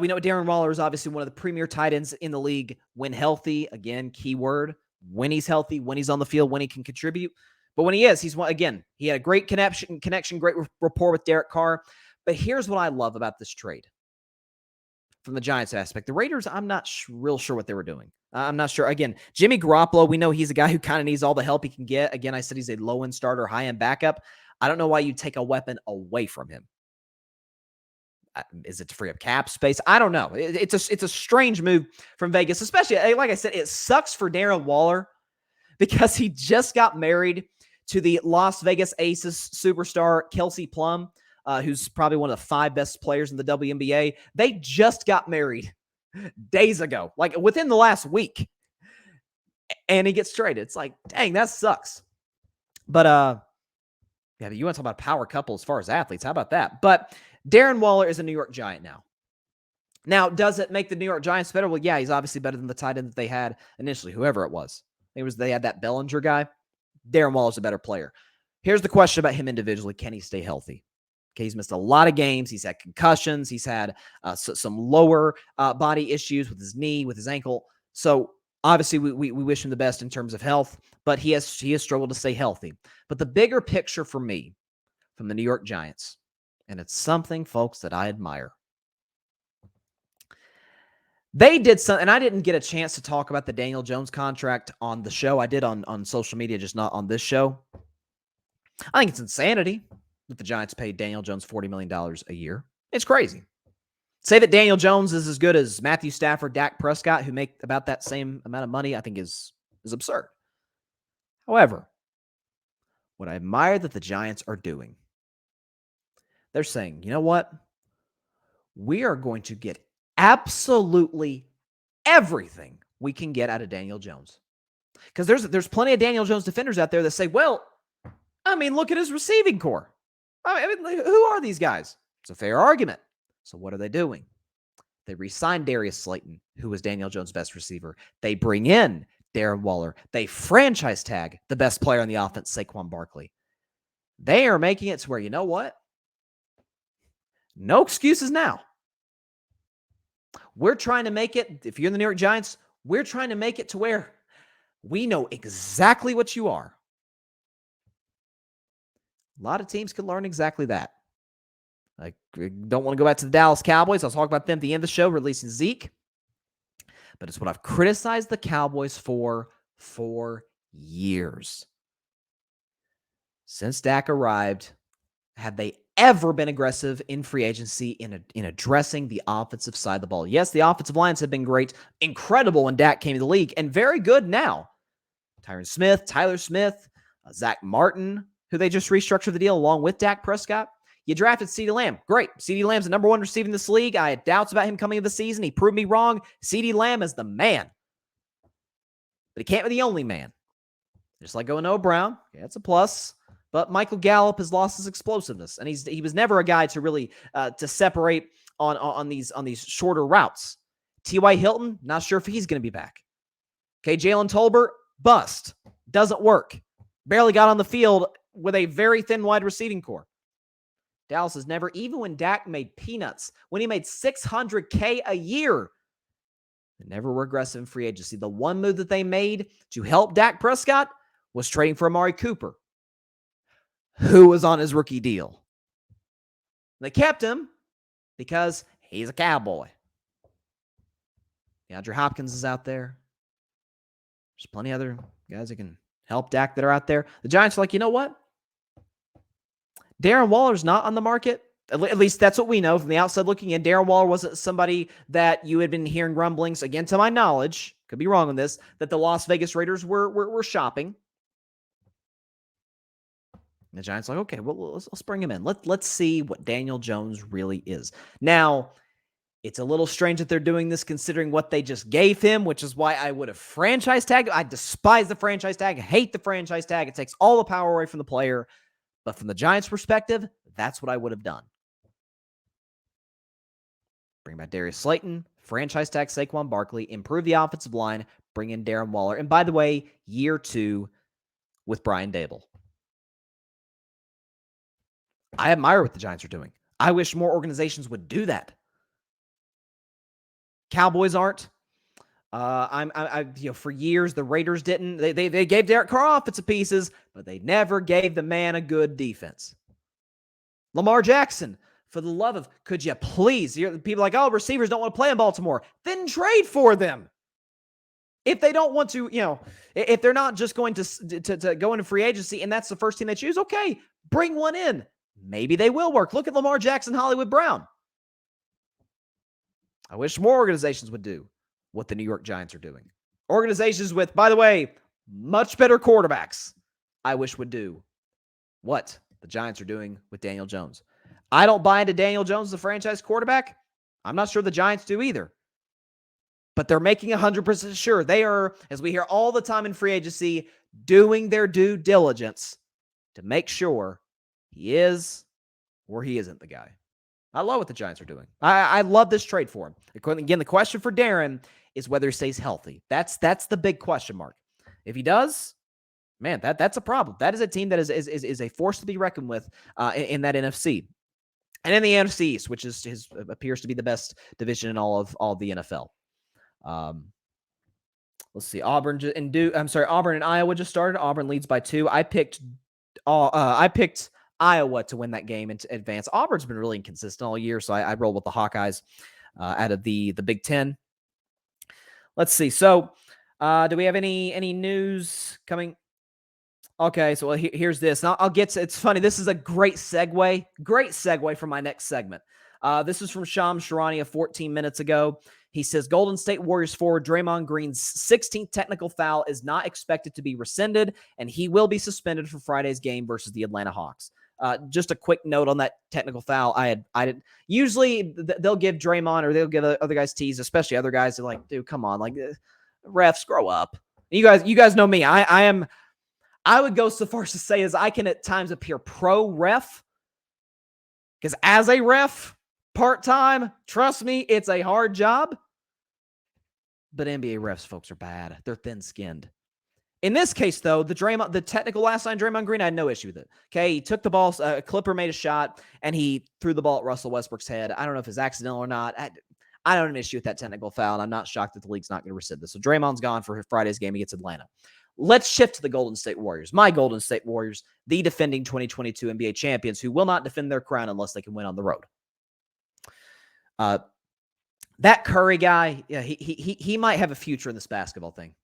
S1: We know Darren Waller is obviously one of the premier tight ends in the league when healthy. Again, key word, when he's healthy, when he's on the field, when he can contribute. But when he is, he had a great connection, great rapport with Derek Carr. But here's what I love about this trade from the Giants aspect. The Raiders, I'm not real sure what they were doing. I'm not sure. Again, Jimmy Garoppolo, we know he's a guy who kind of needs all the help he can get. Again, I said he's a low-end starter, high-end backup. I don't know why you take a weapon away from him. Is it to free up cap space? I don't know. It's a strange move from Vegas, especially, like I said, it sucks for Darren Waller because he just got married to the Las Vegas Aces superstar Kelsey Plum, who's probably one of the 5 best players in the WNBA. They just got married days ago, like within the last week, and he gets traded. It's like, dang, that sucks. But yeah, you want to talk about power couple as far as athletes? How about that? But Darren Waller is a New York Giant now. Now, does it make the New York Giants better? Well, yeah, he's obviously better than the tight end that they had initially, whoever it was. They had that Bellinger guy. Darren Waller's a better player. Here's the question about him individually. Can he stay healthy? Okay, he's missed a lot of games. He's had concussions. He's had some lower body issues with his knee, with his ankle. So obviously we wish him the best in terms of health, but he has struggled to stay healthy. But the bigger picture for me from the New York Giants, and it's something, folks, that I admire. They did something, and I didn't get a chance to talk about the Daniel Jones contract on the show. I did on social media, just not on this show. I think it's insanity that the Giants paid Daniel Jones $40 million a year. It's crazy. Say that Daniel Jones is as good as Matthew Stafford, Dak Prescott, who make about that same amount of money, I think is absurd. However, what I admire that the Giants are doing, they're saying, you know what? We are going to get absolutely everything we can get out of Daniel Jones. Because there's plenty of Daniel Jones defenders out there that say, well, I mean, look at his receiving core. I mean, who are these guys? It's a fair argument. So what are they doing? They re-signed Darius Slayton, who was Daniel Jones' best receiver. They bring in Darren Waller. They franchise tag the best player on the offense, Saquon Barkley. They are making it to where, you know what? No excuses now. We're trying to make it, if you're in the New York Giants, we're trying to make it to where we know exactly what you are. A lot of teams can learn exactly that. I don't want to go back to the Dallas Cowboys. I'll talk about them at the end of the show, releasing Zeke. But it's what I've criticized the Cowboys for years. Since Dak arrived, have they ever been aggressive in free agency in addressing the offensive side of the ball? Yes, the offensive lines have been great, incredible when Dak came to the league, and very good now. Tyron Smith, Tyler Smith, Zach Martin, who they just restructured the deal along with Dak Prescott. You drafted CeeDee Lamb. Great. CeeDee Lamb's the number 1 receiver in this league. I had doubts about him coming into the season. He proved me wrong. CeeDee Lamb is the man. But he can't be the only man. Just like going Noah Brown. Yeah, it's a plus. But Michael Gallup has lost his explosiveness. And he was never a guy to really to separate on these shorter routes. T.Y. Hilton, not sure if he's going to be back. Okay, Jalen Tolbert, bust. Doesn't work. Barely got on the field with a very thin wide receiving core. Dallas has never, even when Dak made peanuts, when he made $600K a year, they never were aggressive in free agency. The one move that they made to help Dak Prescott was trading for Amari Cooper, who was on his rookie deal. They kept him because he's a Cowboy. DeAndre Hopkins is out there. There's plenty of other guys that can help Dak that are out there. The Giants are like, you know what? Darren Waller's not on the market. At least that's what we know from the outside looking in. Darren Waller wasn't somebody that you had been hearing rumblings, again, to my knowledge, could be wrong on this, that the Las Vegas Raiders were shopping. And the Giants are like, okay, well, let's bring him in. Let's see what Daniel Jones really is. Now, it's a little strange that they're doing this considering what they just gave him, which is why I would have franchise tagged. I despise the franchise tag. I hate the franchise tag. It takes all the power away from the player. But from the Giants' perspective, that's what I would have done. Bring back Darius Slayton, franchise tag Saquon Barkley, improve the offensive line, bring in Darren Waller. And by the way, year 2 with Brian Dable. I admire what the Giants are doing. I wish more organizations would do that. Cowboys aren't. For years the Raiders didn't. They gave Derek Carr offensive pieces, but they never gave the man a good defense. Lamar Jackson, for the love of, could you please? People are like, oh, receivers don't want to play in Baltimore. Then trade for them. If they don't want to, if they're not just going to go into free agency and that's the first team they choose, okay, bring one in. Maybe they will work. Look at Lamar Jackson, Hollywood Brown. I wish more organizations would do what the New York Giants are doing. Organizations with, by the way, much better quarterbacks, I wish would do what the Giants are doing with Daniel Jones. I don't buy into Daniel Jones as a franchise quarterback. I'm not sure the Giants do either. But they're making 100% sure they are, as we hear all the time in free agency, doing their due diligence to make sure he is or he isn't the guy. I love what the Giants are doing. I love this trade for him. Again, the question for Darren is whether he stays healthy. That's the big question mark. If he does, man, that's a problem. That is a team that is a force to be reckoned with in that NFC. And in the NFC East, which appears to be the best division in all of the NFL. Let's see. Auburn and Iowa just started. Auburn leads by 2. I picked Iowa to win that game and to advance. Auburn's been really inconsistent all year, so I rolled with the Hawkeyes out of the Big Ten. Let's see. So, do we have any news coming? Okay, so here's this. And I'll get to, it's funny. This is a great segue for my next segment. This is from Shams Charania 14 minutes ago. He says, Golden State Warriors forward Draymond Green's 16th technical foul is not expected to be rescinded, and he will be suspended for Friday's game versus the Atlanta Hawks. Just a quick note on that technical foul. Usually they'll give Draymond or they'll give other guys tease, especially other guys. They're like, dude, come on, like refs, grow up. You guys know me. I would go so far as to say as I can at times appear pro ref, because as a ref part-time, trust me, it's a hard job. But NBA refs, folks, are bad. They're thin-skinned. In this case, though, the technical last line, Draymond Green, I had no issue with it. Okay, he took the ball, Clipper made a shot, and he threw the ball at Russell Westbrook's head. I don't know if it's accidental or not. I don't have an issue with that technical foul, and I'm not shocked that the league's not going to rescind this. So Draymond's gone for Friday's game against Atlanta. Let's shift to the Golden State Warriors. My Golden State Warriors, the defending 2022 NBA champions, who will not defend their crown unless they can win on the road. That Curry guy, yeah, he might have a future in this basketball thing.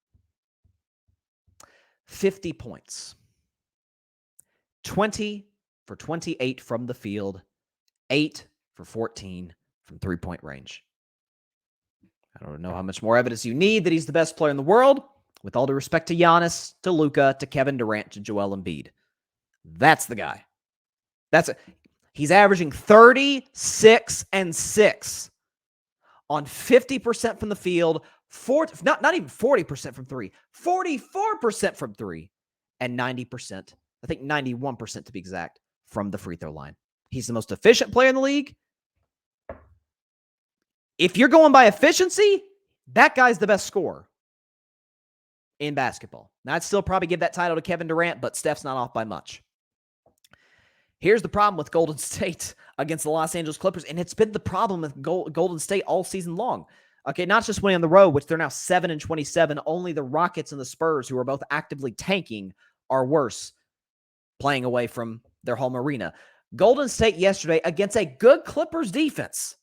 S1: 50 points. 20 for 28 from the field. 8 for 14 from three-point range. I don't know how much more evidence you need that he's the best player in the world. With all due respect to Giannis, to Luka, to Kevin Durant, to Joel Embiid. That's the guy. He's averaging 36 and 6 on 50% from the field, not even 40% from 3, 44% from 3, and 90%, I think 91% to be exact, from the free throw line. He's the most efficient player in the league. If you're going by efficiency, that guy's the best scorer in basketball. Now, I'd still probably give that title to Kevin Durant, but Steph's not off by much. Here's the problem with Golden State against the Los Angeles Clippers, and it's been the problem with Golden State all season long. Okay, not just winning on the road, which they're now 7-27. Only the Rockets and the Spurs, who are both actively tanking, are worse playing away from their home arena. Golden State yesterday against a good Clippers defense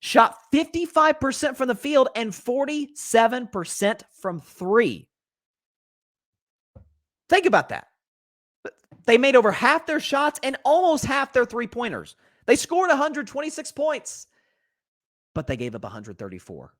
S1: shot 55% from the field and 47% from 3. Think about that. They made over half their shots and almost half their three-pointers. They scored 126 points, but they gave up 134.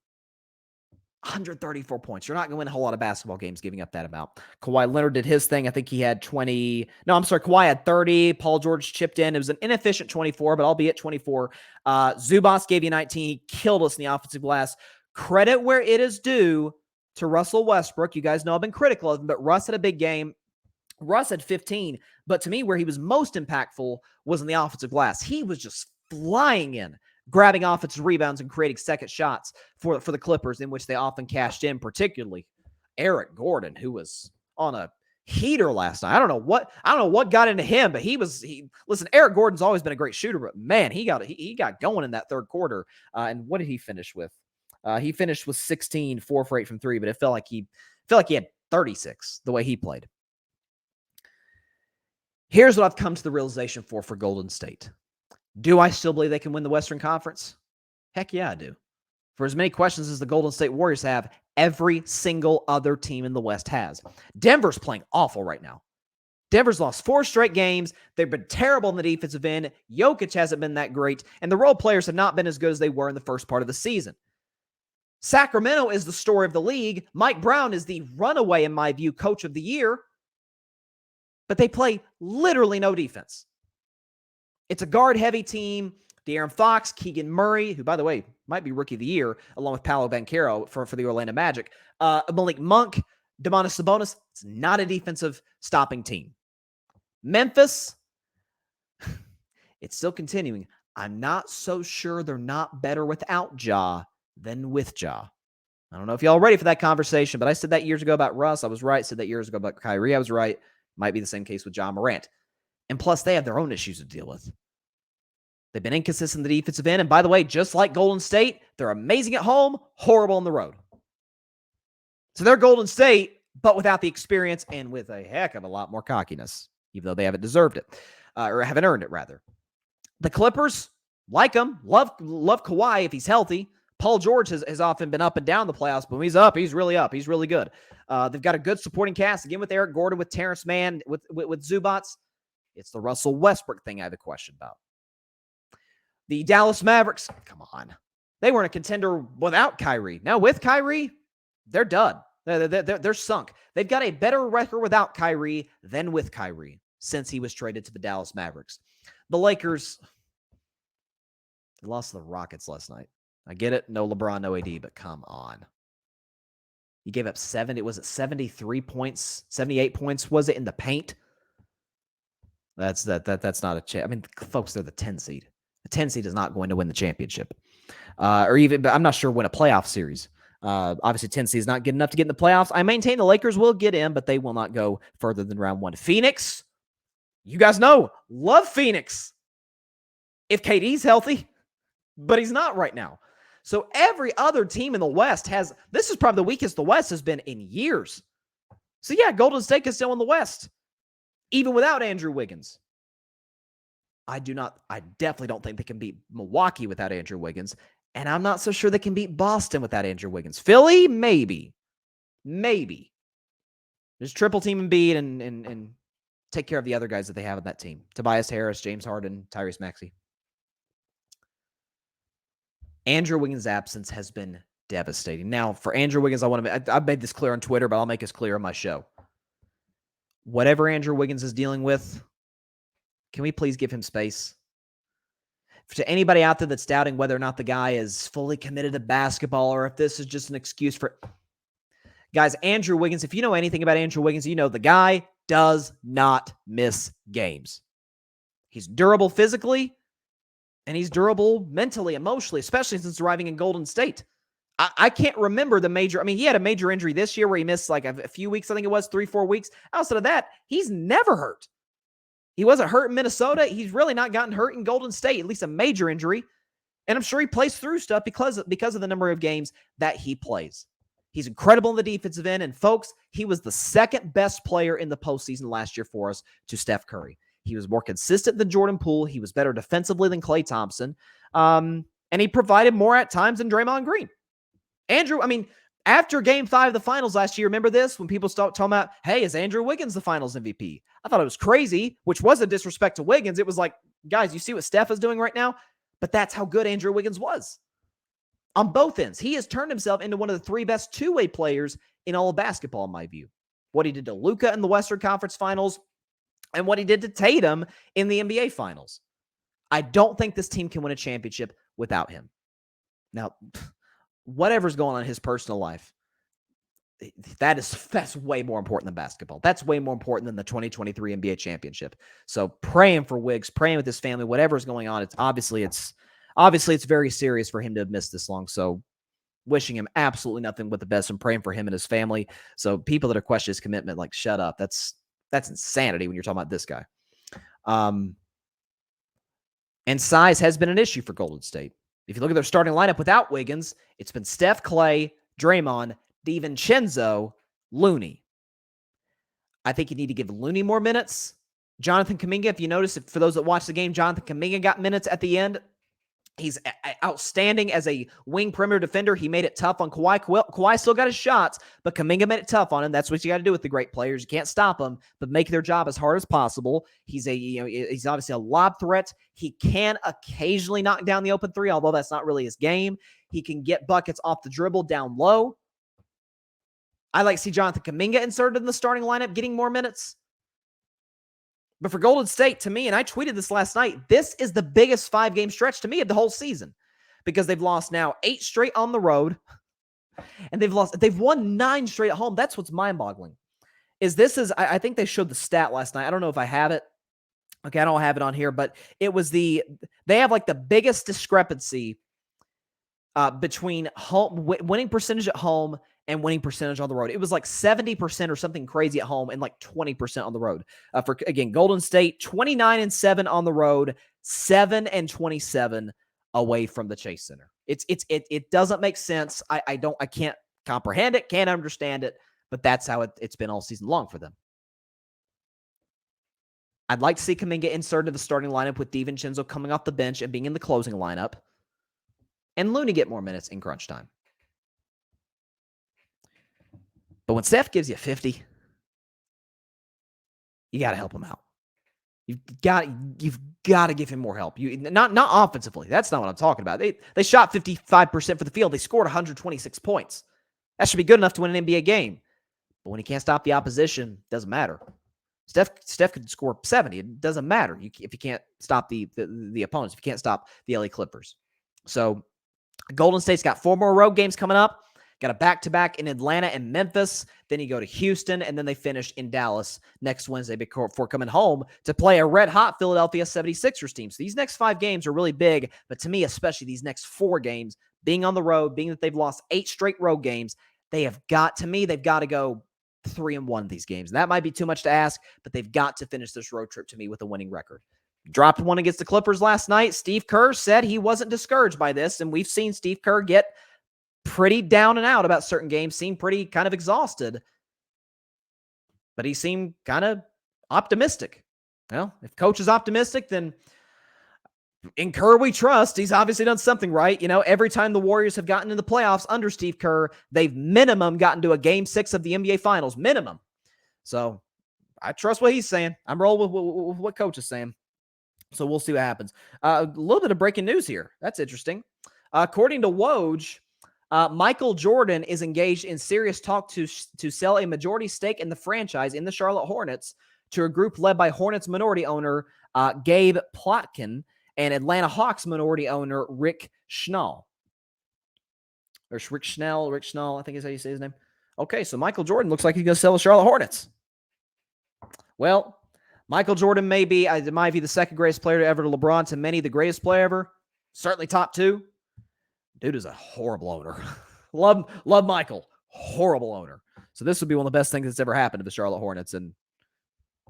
S1: 134 points. You're not going to win a whole lot of basketball games giving up that amount. Kawhi Leonard did his thing. I think he had 20. No, I'm sorry. Kawhi had 30. Paul George chipped in. It was an inefficient 24, but albeit 24. Zubas gave you 19. He killed us in the offensive glass. Credit where it is due to Russell Westbrook. You guys know I've been critical of him, but Russ had a big game. Russ had 15, but to me, where he was most impactful was in the offensive glass. He was just flying in, grabbing offensive rebounds and creating second shots for the Clippers, in which they often cashed in, particularly Eric Gordon, who was on a heater last night. I don't know what got into him, but listen, Eric Gordon's always been a great shooter, but man, he got going in that third quarter. And what did he finish with? He finished with 16, 4 for 8 from 3, but it felt like he had 36 the way he played. Here's what I've come to the realization for Golden State. Do I still believe they can win the Western Conference? Heck yeah, I do. For as many questions as the Golden State Warriors have, every single other team in the West has. Denver's playing awful right now. Denver's lost 4 straight games. They've been terrible in the defensive end. Jokic hasn't been that great, and the role players have not been as good as they were in the first part of the season. Sacramento is the story of the league. Mike Brown is the runaway, in my view, coach of the year, but they play literally no defense. It's a guard-heavy team. De'Aaron Fox, Keegan Murray, who, by the way, might be Rookie of the Year, along with Paolo Banchero for the Orlando Magic. Malik Monk, Domantas Sabonis. It's not a defensive stopping team. Memphis, it's still continuing. I'm not so sure they're not better without Ja than with Ja. I don't know if y'all ready for that conversation, but I said that years ago about Russ. I was right. Said that years ago about Kyrie. I was right. Might be the same case with Ja Morant. And plus, they have their own issues to deal with. They've been inconsistent in the defensive end. And by the way, just like Golden State, they're amazing at home, horrible on the road. So they're Golden State, but without the experience and with a heck of a lot more cockiness, even though they haven't deserved it, or haven't earned it, rather. The Clippers, like them, love Kawhi if he's healthy. Paul George has often been up and down the playoffs, but when he's up, he's really up. He's really good. They've got a good supporting cast, again, with Eric Gordon, with Terrence Mann, with Zubats. It's the Russell Westbrook thing I have a question about. The Dallas Mavericks, come on. They weren't a contender without Kyrie. Now, with Kyrie, they're done. They're sunk. They've got a better record without Kyrie than with Kyrie since he was traded to the Dallas Mavericks. The Lakers, they lost to the Rockets last night. I get it. No LeBron, no AD, but come on. He gave up 73 points, 78 points, was it, in the paint? That's not a chance. I mean, folks, they're the 10 seed. The 10 seed is not going to win the championship. Or even, I'm not sure, win a playoff series. Obviously, 10 seed is not good enough to get in the playoffs. I maintain the Lakers will get in, but they will not go further than round 1. Phoenix, you guys know, love Phoenix. If KD's healthy, but he's not right now. So every other team in the West has, this is probably the weakest the West has been in years. So yeah, Golden State is still in the West, even without Andrew Wiggins. I definitely don't think they can beat Milwaukee without Andrew Wiggins. And I'm not so sure they can beat Boston without Andrew Wiggins. Philly, maybe. Just triple team Embiid and take care of the other guys that they have on that team. Tobias Harris, James Harden, Tyrese Maxey. Andrew Wiggins' absence has been devastating. Now, for Andrew Wiggins, I've made this clear on Twitter, but I'll make this clear on my show. Whatever Andrew Wiggins is dealing with, can we please give him space? To anybody out there that's doubting whether or not the guy is fully committed to basketball or if this is just an excuse for... Guys, Andrew Wiggins, if you know anything about Andrew Wiggins, you know the guy does not miss games. He's durable physically, and he's durable mentally, emotionally, especially since arriving in Golden State. I can't remember the major... I mean, he had a major injury this year where he missed like a few weeks, I think it was 3-4 weeks. Outside of that, he's never hurt. He wasn't hurt in Minnesota. He's really not gotten hurt in Golden State, at least a major injury. And I'm sure he plays through stuff because of the number of games that he plays. He's incredible in the defensive end. And folks, he was the second best player in the postseason last year for us to Steph Curry. He was more consistent than Jordan Poole. He was better defensively than Klay Thompson. And he provided more at times than Draymond Green. Andrew, I mean, after Game 5 of the finals last year, remember this? When people start talking about, hey, is Andrew Wiggins the finals MVP? I thought it was crazy, which was a disrespect to Wiggins. It was like, guys, you see what Steph is doing right now? But that's how good Andrew Wiggins was. On both ends, he has turned himself into one of the 3 best two-way players in all of basketball, in my view. What he did to Luka in the Western Conference Finals and what he did to Tatum in the NBA Finals. I don't think this team can win a championship without him. Now, whatever's going on in his personal life, that's way more important than basketball. That's way more important than the 2023 NBA championship. So praying for Wiggs, praying with his family, whatever's going on. It's obviously very serious for him to have missed this long. So wishing him absolutely nothing but the best and praying for him and his family. So people that are questioning his commitment, like, shut up. That's insanity when you're talking about this guy. And size has been an issue for Golden State If you look at their starting lineup without Wiggins, it's been Steph, Clay, Draymond, DiVincenzo, Looney. I think you need to give Looney more minutes. Jonathan Kuminga, if you notice, for those that watch the game, Jonathan Kuminga got minutes at the end. He's outstanding as a wing perimeter defender. He made it tough on Kawhi. Kawhi still got his shots, but Kuminga made it tough on him. That's what you got to do with the great players. You can't stop them, but make their job as hard as possible. He's obviously a lob threat. He can occasionally knock down the open three, although that's not really his game. He can get buckets off the dribble down low. I like to see Jonathan Kuminga inserted in the starting lineup, getting more minutes. But for Golden State, to me, and I tweeted this last night, this is the biggest 5-game stretch to me of the whole season because they've lost now 8 straight on the road, and they've won 9 straight at home. That's what's mind-boggling. I think they showed the stat last night. I don't know if I have it. Okay, I don't have it on here, but it was they have like the biggest discrepancy between winning percentage at home and winning percentage on the road. It was like 70% or something crazy at home and like 20% on the road. For again, Golden State, 29-7 on the road, 7-27 away from the Chase Center. It doesn't make sense. I can't comprehend it, can't understand it, but that's how it's been all season long for them. I'd like to see Kuminga inserted in the starting lineup with DiVincenzo coming off the bench and being in the closing lineup, and Looney get more minutes in crunch time. But when Steph gives you 50, you got to help him out. You've got to give him more help. Not offensively. That's not what I'm talking about. They shot 55% for the field. They scored 126 points. That should be good enough to win an NBA game. But when he can't stop the opposition, it doesn't matter. Steph could score 70. It doesn't matter if you can't stop the opponents, if you can't stop the LA Clippers. So Golden State's got 4 more road games coming up. Got a back-to-back in Atlanta and Memphis. Then you go to Houston, and then they finish in Dallas next Wednesday before coming home to play a red-hot Philadelphia 76ers team. So these next 5 games are really big, but to me, especially these next 4 games, being on the road, being that they've lost 8 straight road games, they've got to go 3-1 in these games. And that might be too much to ask, but they've got to finish this road trip to me with a winning record. Dropped one against the Clippers last night. Steve Kerr said he wasn't discouraged by this, and we've seen Steve Kerr get pretty down and out about certain games, seemed pretty kind of exhausted, but he seemed kind of optimistic. Well, if coach is optimistic, then in Kerr we trust. He's obviously done something right. Every time the Warriors have gotten into the playoffs under Steve Kerr, they've minimum gotten to a game 6 of the NBA Finals, minimum. So I trust what he's saying. I'm rolling with what coach is saying. So we'll see what happens. A little bit of breaking news here. That's interesting. According to Woj, Michael Jordan is engaged in serious talk to sell a majority stake in the franchise in the Charlotte Hornets to a group led by Hornets minority owner Gabe Plotkin and Atlanta Hawks minority owner Rick Schnall. Or Rick Schnall, I think is how you say his name. Okay, so Michael Jordan looks like he's going to sell the Charlotte Hornets. Well, Michael Jordan may be, it might be the second greatest player to ever to LeBron, to many the greatest player ever. Certainly top 2. Dude is a horrible owner. love Michael. Horrible owner. So this would be one of the best things that's ever happened to the Charlotte Hornets. And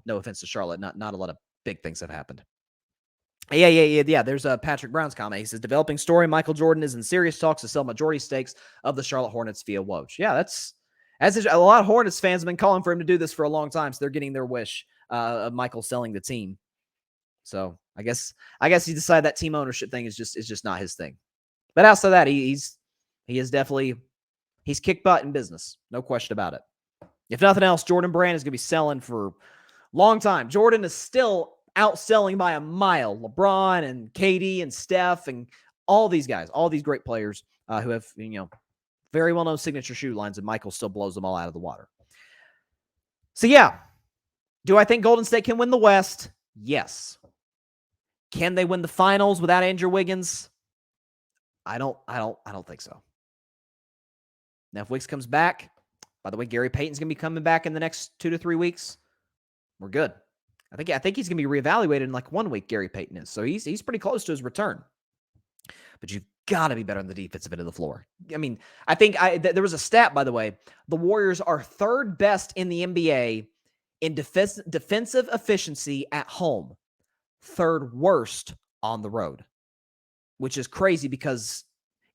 S1: no offense to Charlotte, not a lot of big things have happened. Yeah. There's Patrick Brown's comment. He says, developing story, Michael Jordan is in serious talks to sell majority stakes of the Charlotte Hornets via Woj. Yeah, a lot of Hornets fans have been calling for him to do this for a long time. So they're getting their wish of Michael selling the team. So I guess he decided that team ownership thing is just not his thing. But outside of that, he's kicked butt in business. No question about it. If nothing else, Jordan Brand is going to be selling for a long time. Jordan is still outselling by a mile LeBron and KD and Steph and all these guys, all these great players who have, very well-known signature shoe lines, and Michael still blows them all out of the water. So yeah, do I think Golden State can win the West? Yes. Can they win the finals without Andrew Wiggins? I don't think so. Now, if Wicks comes back, by the way, Gary Payton's going to be coming back in the next 2 to 3 weeks. We're good. I think he's going to be reevaluated in like 1 week, Gary Payton is. So he's pretty close to his return. But you've got to be better on the defensive end of the floor. I mean, I think there was a stat, by the way. The Warriors are 3rd best in the NBA in defensive efficiency at home. 3rd worst on the road. which is crazy because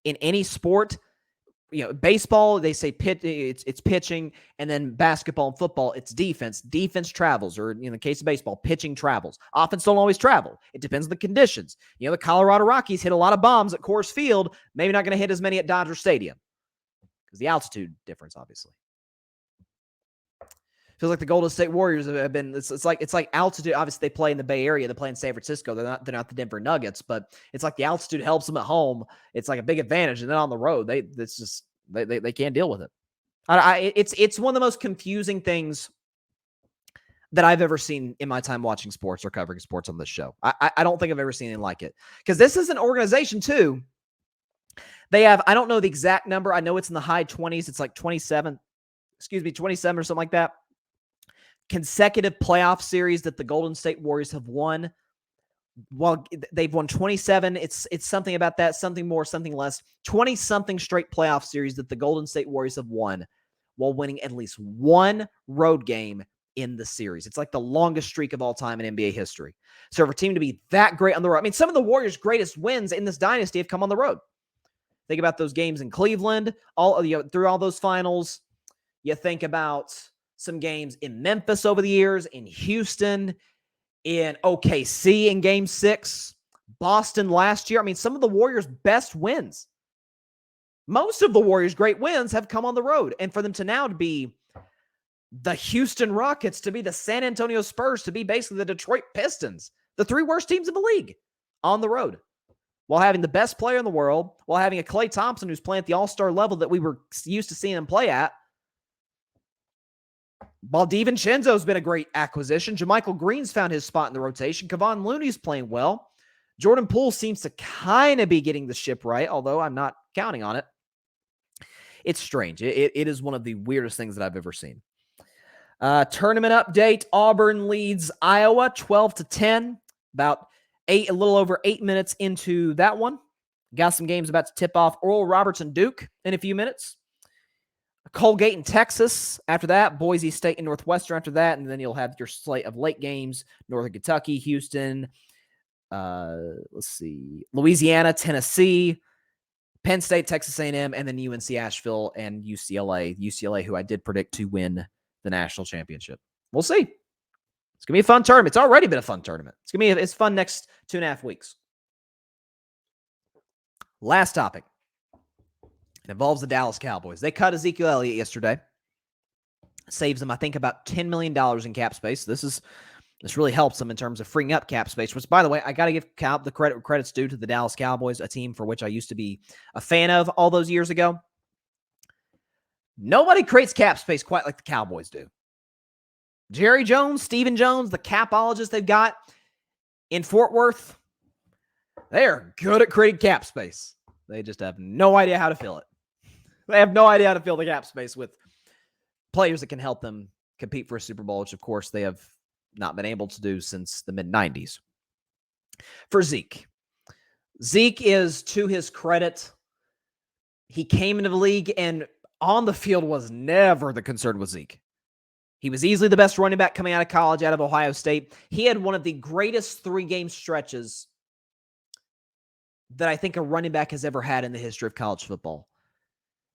S1: in any sport, baseball, they say it's pitching, and then basketball and football, it's defense. Defense travels, or in the case of baseball, pitching travels. Offense don't always travel. It depends on the conditions. The Colorado Rockies hit a lot of bombs at Coors Field, maybe not going to hit as many at Dodger Stadium because the altitude difference, obviously. Feels like the Golden State Warriors have been. It's like altitude. Obviously, they play in the Bay Area. They play in San Francisco. They're not the Denver Nuggets, but it's like the altitude helps them at home. It's like a big advantage, and then on the road, they can't deal with it. It's one of the most confusing things that I've ever seen in my time watching sports or covering sports on this show. I don't think I've ever seen anything like it, because this is an organization too. They have, I don't know the exact number. I know it's in the high 20s. It's like 27 or something like that. Consecutive playoff series that the Golden State Warriors have won. Well, they've won 27. It's something about that, something more, something less. 20-something straight playoff series that the Golden State Warriors have won while winning at least one road game in the series. It's like the longest streak of all time in NBA history. So for a team to be that great on the road, I mean, some of the Warriors' greatest wins in this dynasty have come on the road. Think about those games in Cleveland, through all those finals. You think about some games in Memphis over the years, in Houston, in OKC in Game 6, Boston last year. I mean, some of the Warriors' best wins, most of the Warriors' great wins have come on the road. And for them to now to be the Houston Rockets, to be the San Antonio Spurs, to be basically the Detroit Pistons, the three worst teams in the league on the road, while having the best player in the world, while having a Klay Thompson who's playing at the all-star level that we were used to seeing him play at, while DiVincenzo's been a great acquisition. JaMychal Green's found his spot in the rotation. Kevon Looney's playing well. Jordan Poole seems to kind of be getting the ship right, although I'm not counting on it. It's strange. It is one of the weirdest things that I've ever seen. Tournament update. Auburn leads Iowa 12-10. About a little over 8 minutes into that one. Got some games about to tip off. Oral Roberts and Duke in a few minutes. Colgate and Texas after that, Boise State and Northwestern after that, and then you'll have your slate of late games, Northern Kentucky, Houston, Louisiana, Tennessee, Penn State, Texas A&M, and then UNC Asheville and UCLA. UCLA, who I did predict to win the national championship. We'll see. It's going to be a fun tournament. It's already been a fun tournament. It's fun next 2.5 weeks. Last topic. It involves the Dallas Cowboys. They cut Ezekiel Elliott yesterday. Saves them, I think, about $10 million in cap space. This really helps them in terms of freeing up cap space, which, by the way, I got to give the credit's due to the Dallas Cowboys, a team for which I used to be a fan of all those years ago. Nobody creates cap space quite like the Cowboys do. Jerry Jones, Stephen Jones, the capologists they've got in Fort Worth, they are good at creating cap space. They just have no idea how to fill it. They have no idea how to fill the cap space with players that can help them compete for a Super Bowl, which, of course, they have not been able to do since the mid-90s. For Zeke. Zeke is, to his credit, he came into the league and on the field was never the concern with Zeke. He was easily the best running back coming out of college, out of Ohio State. He had one of the greatest 3-game stretches that I think a running back has ever had in the history of college football.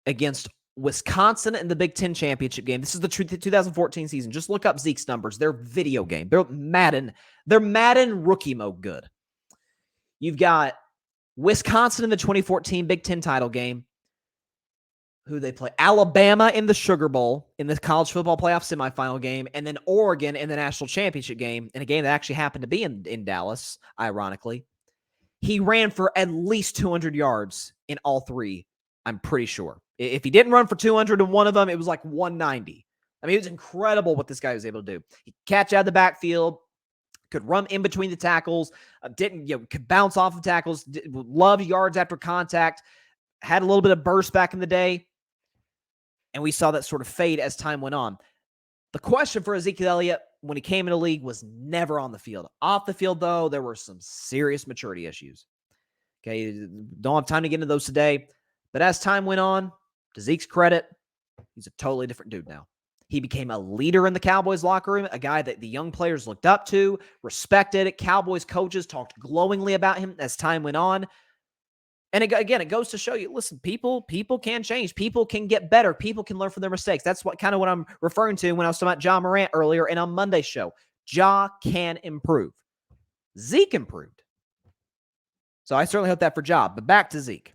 S1: Against Wisconsin in the Big Ten championship game. This is the 2014 season. Just look up Zeke's numbers. They're video game. They're Madden rookie mode good. You've got Wisconsin in the 2014 Big Ten title game. Who they play? Alabama in the Sugar Bowl in the college football playoff semifinal game, and then Oregon in the national championship game, in a game that actually happened to be in Dallas, ironically. He ran for at least 200 yards in all three, I'm pretty sure. If he didn't run for 200 in one of them, it was like 190. I mean, it was incredible what this guy was able to do. He could catch out of the backfield, could run in between the tackles, could bounce off of tackles, loved yards after contact, had a little bit of burst back in the day. And we saw that sort of fade as time went on. The question for Ezekiel Elliott when he came into the league was never on the field. Off the field, though, there were some serious maturity issues. Okay, don't have time to get into those today. But as time went on, to Zeke's credit, he's a totally different dude now. He became a leader in the Cowboys locker room, a guy that the young players looked up to, respected. Cowboys coaches talked glowingly about him as time went on. And again, it goes to show you, listen, people can change. People can get better. People can learn from their mistakes. That's what I'm referring to when I was talking about Ja Morant earlier and on Monday's show. Ja can improve. Zeke improved. So I certainly hope that for Ja. But back to Zeke.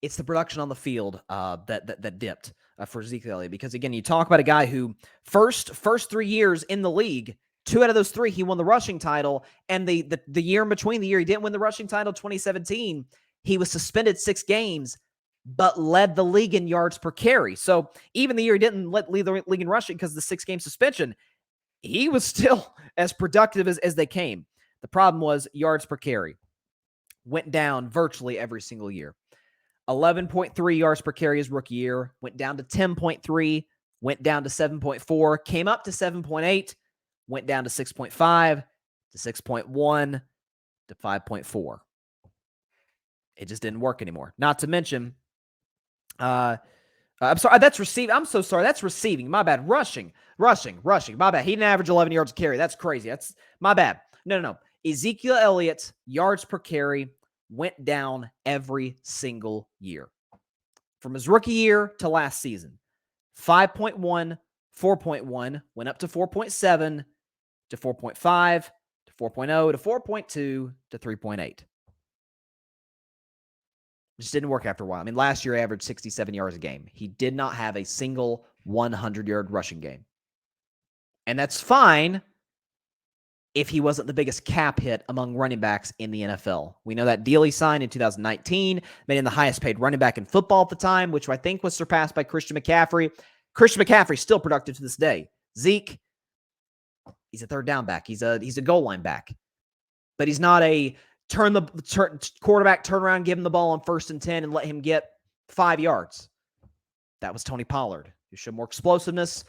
S1: It's the production on the field that dipped for Ezekiel Elliott. Because, again, you talk about a guy who first 3 years in the league, 2 out of those 3, he won the rushing title. And the year in between, the year he didn't win the rushing title, 2017, he was suspended 6 games, but led the league in yards per carry. So even the year he didn't lead the league in rushing because of the 6-game suspension, he was still as productive as they came. The problem was yards per carry went down virtually every single year. 11.3 yards per carry his rookie year, went down to 10.3, went down to 7.4, came up to 7.8, went down to 6.5, to 6.1, to 5.4. It just didn't work anymore. Not to mention, I'm sorry, that's receiving. I'm so sorry. That's receiving. My bad. Rushing. My bad. He didn't average 11 yards a carry. That's crazy. That's my bad. No. Ezekiel Elliott's yards per carry went down every single year. From his rookie year to last season. 5.1, 4.1, went up to 4.7, to 4.5, to 4.0, to 4.2, to 3.8. Just didn't work after a while. I mean, last year he averaged 67 yards a game. He did not have a single 100-yard rushing game. And that's fine if he wasn't the biggest cap hit among running backs in the NFL. We know that deal he signed in 2019 made him the highest paid running back in football at the time, which I think was surpassed by Christian McCaffrey. Christian McCaffrey's still productive to this day. Zeke, he's a third down back. He's a goal line back. But he's not a quarterback, turn around, give him the ball on 1st and 10 and let him get 5 yards. That was Tony Pollard, who showed more explosiveness,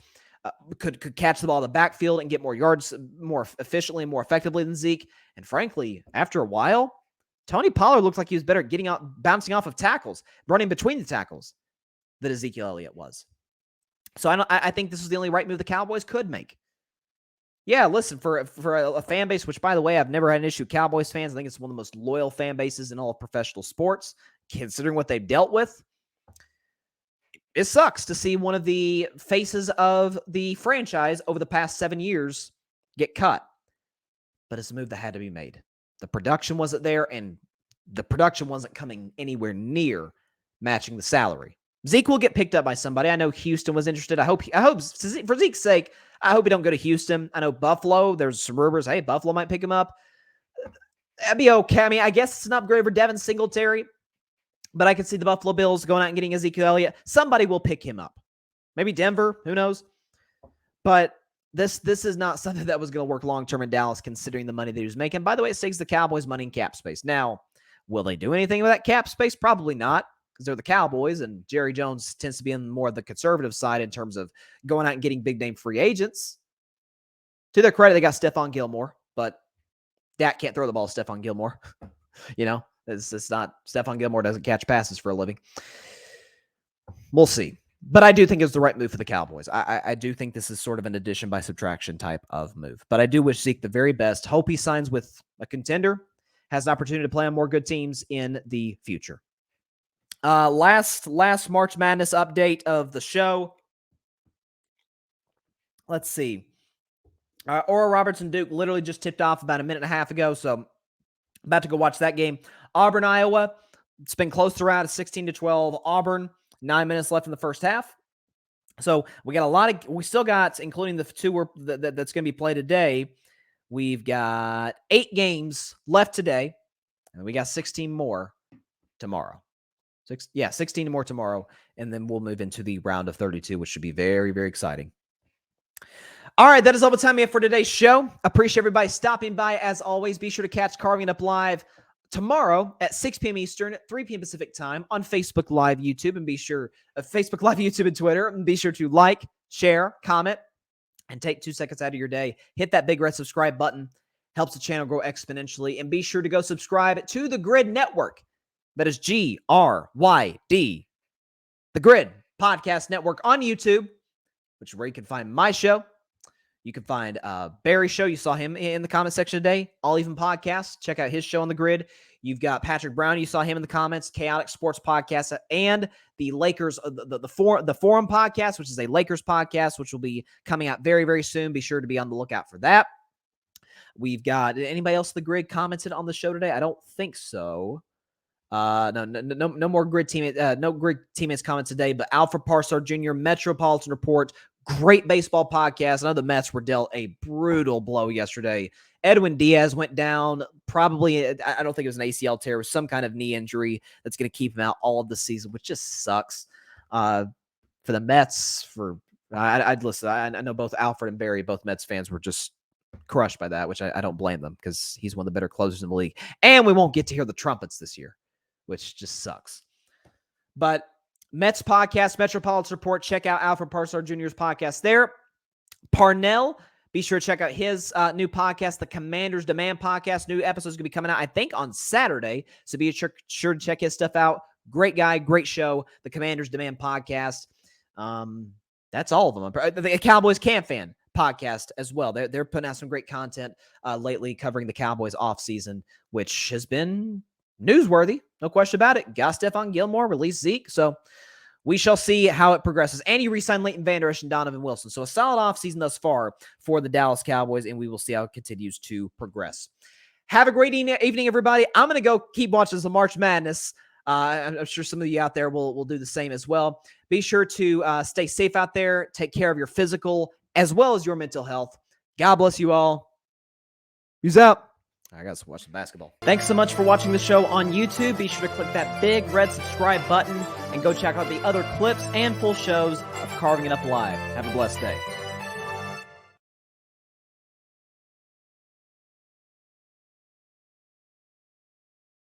S1: could catch the ball in the backfield and get more yards more efficiently and more effectively than Zeke. And frankly, after a while, Tony Pollard looked like he was better at getting out, bouncing off of tackles, running between the tackles than Ezekiel Elliott was. So I think this was the only right move the Cowboys could make. Yeah, listen, for a fan base, which, by the way, I've never had an issue with Cowboys fans. I think it's one of the most loyal fan bases in all of professional sports, considering what they've dealt with. It sucks to see one of the faces of the franchise over the past 7 years get cut. But it's a move that had to be made. The production wasn't there, and the production wasn't coming anywhere near matching the salary. Zeke will get picked up by somebody. I know Houston was interested. I hope for Zeke's sake, I hope he don't go to Houston. I know Buffalo, there's some rumors, hey, Buffalo might pick him up. That'd be okay. I mean, I guess it's an upgrade for Devin Singletary, but I could see the Buffalo Bills going out and getting Ezekiel Elliott. Somebody will pick him up. Maybe Denver, who knows? But this is not something that was going to work long-term in Dallas, considering the money that he was making. By the way, it saves the Cowboys money in cap space. Now, will they do anything with that cap space? Probably not, because they're the Cowboys, and Jerry Jones tends to be on more of the conservative side in terms of going out and getting big-name free agents. To their credit, they got Stephon Gilmore, but Dak can't throw the ball to Stephon Gilmore. It's not, Stephon Gilmore doesn't catch passes for a living. We'll see. But I do think it's the right move for the Cowboys. I do think this is sort of an addition by subtraction type of move. But I do wish Zeke the very best. Hope he signs with a contender, has an opportunity to play on more good teams in the future. Last March Madness update of the show. Let's see. Oral Roberts and Duke literally just tipped off about a minute and a half ago, so about to go watch that game. Auburn, Iowa. It's been close throughout. 16-12. Auburn. 9 minutes left in the first half. So we got we still got, including the 2 that's going to be played today, we've got 8 games left today, and we got 16 more tomorrow. 16 more tomorrow, and then we'll move into the round of 32, which should be very, very exciting. All right, that is all the time we have for today's show. Appreciate everybody stopping by. As always, be sure to catch Carving Up Live tomorrow at 6 p.m. Eastern, 3 p.m. Pacific time on Facebook Live, YouTube, and be sure Facebook Live, YouTube, and Twitter. And be sure to like, share, comment, and take 2 seconds out of your day. Hit that big red subscribe button. Helps the channel grow exponentially. And be sure to go subscribe to the Grid Network. That is GRYD, the Grid Podcast Network on YouTube, which is where you can find my show. You can find Barry's show. You saw him in the comment section today. All Even Podcast. Check out his show on the grid. You've got Patrick Brown. You saw him in the comments. Chaotic Sports Podcast and the Lakers, the Forum Podcast, which is a Lakers podcast, which will be coming out very, very soon. Be sure to be on the lookout for that. We've got anybody else on the grid commented on the show today? I don't think so. No more grid teammates. No grid teammates comments today. But Alfred Parsard Jr. Metropolitan Report. Great baseball podcast. I know the Mets were dealt a brutal blow yesterday. Edwin Diaz went down. Probably, I don't think it was an ACL tear. It was some kind of knee injury that's going to keep him out all of the season, which just sucks for the Mets. I'd listen. I know both Alfred and Barry, both Mets fans, were just crushed by that, which I don't blame them because he's one of the better closers in the league. And we won't get to hear the trumpets this year, which just sucks. But Mets podcast, Metropolitan Report. Check out Alfred Parsard Jr.'s podcast there. Parnell, be sure to check out his new podcast, the Commander's Demand Podcast. New episodes going to be coming out, I think, on Saturday. So be sure to check his stuff out. Great guy, great show, the Commander's Demand Podcast. That's all of them. The Cowboys Camp Fan podcast as well. They're putting out some great content lately covering the Cowboys offseason, which has been newsworthy. No question about it. Got Stephon Gilmore, released Zeke. So we shall see how it progresses. And you re-signed Leighton Vander Esch and Donovan Wilson. So a solid offseason thus far for the Dallas Cowboys, and we will see how it continues to progress. Have a great evening, everybody. I'm going to go keep watching some March Madness. I'm sure some of you out there will do the same as well. Be sure to stay safe out there. Take care of your physical as well as your mental health. God bless you all. Peace out. I got to watch some basketball. Thanks so much for watching the show on YouTube. Be sure to click that big red subscribe button and go check out the other clips and full shows of Carving It Up Live. Have a blessed day.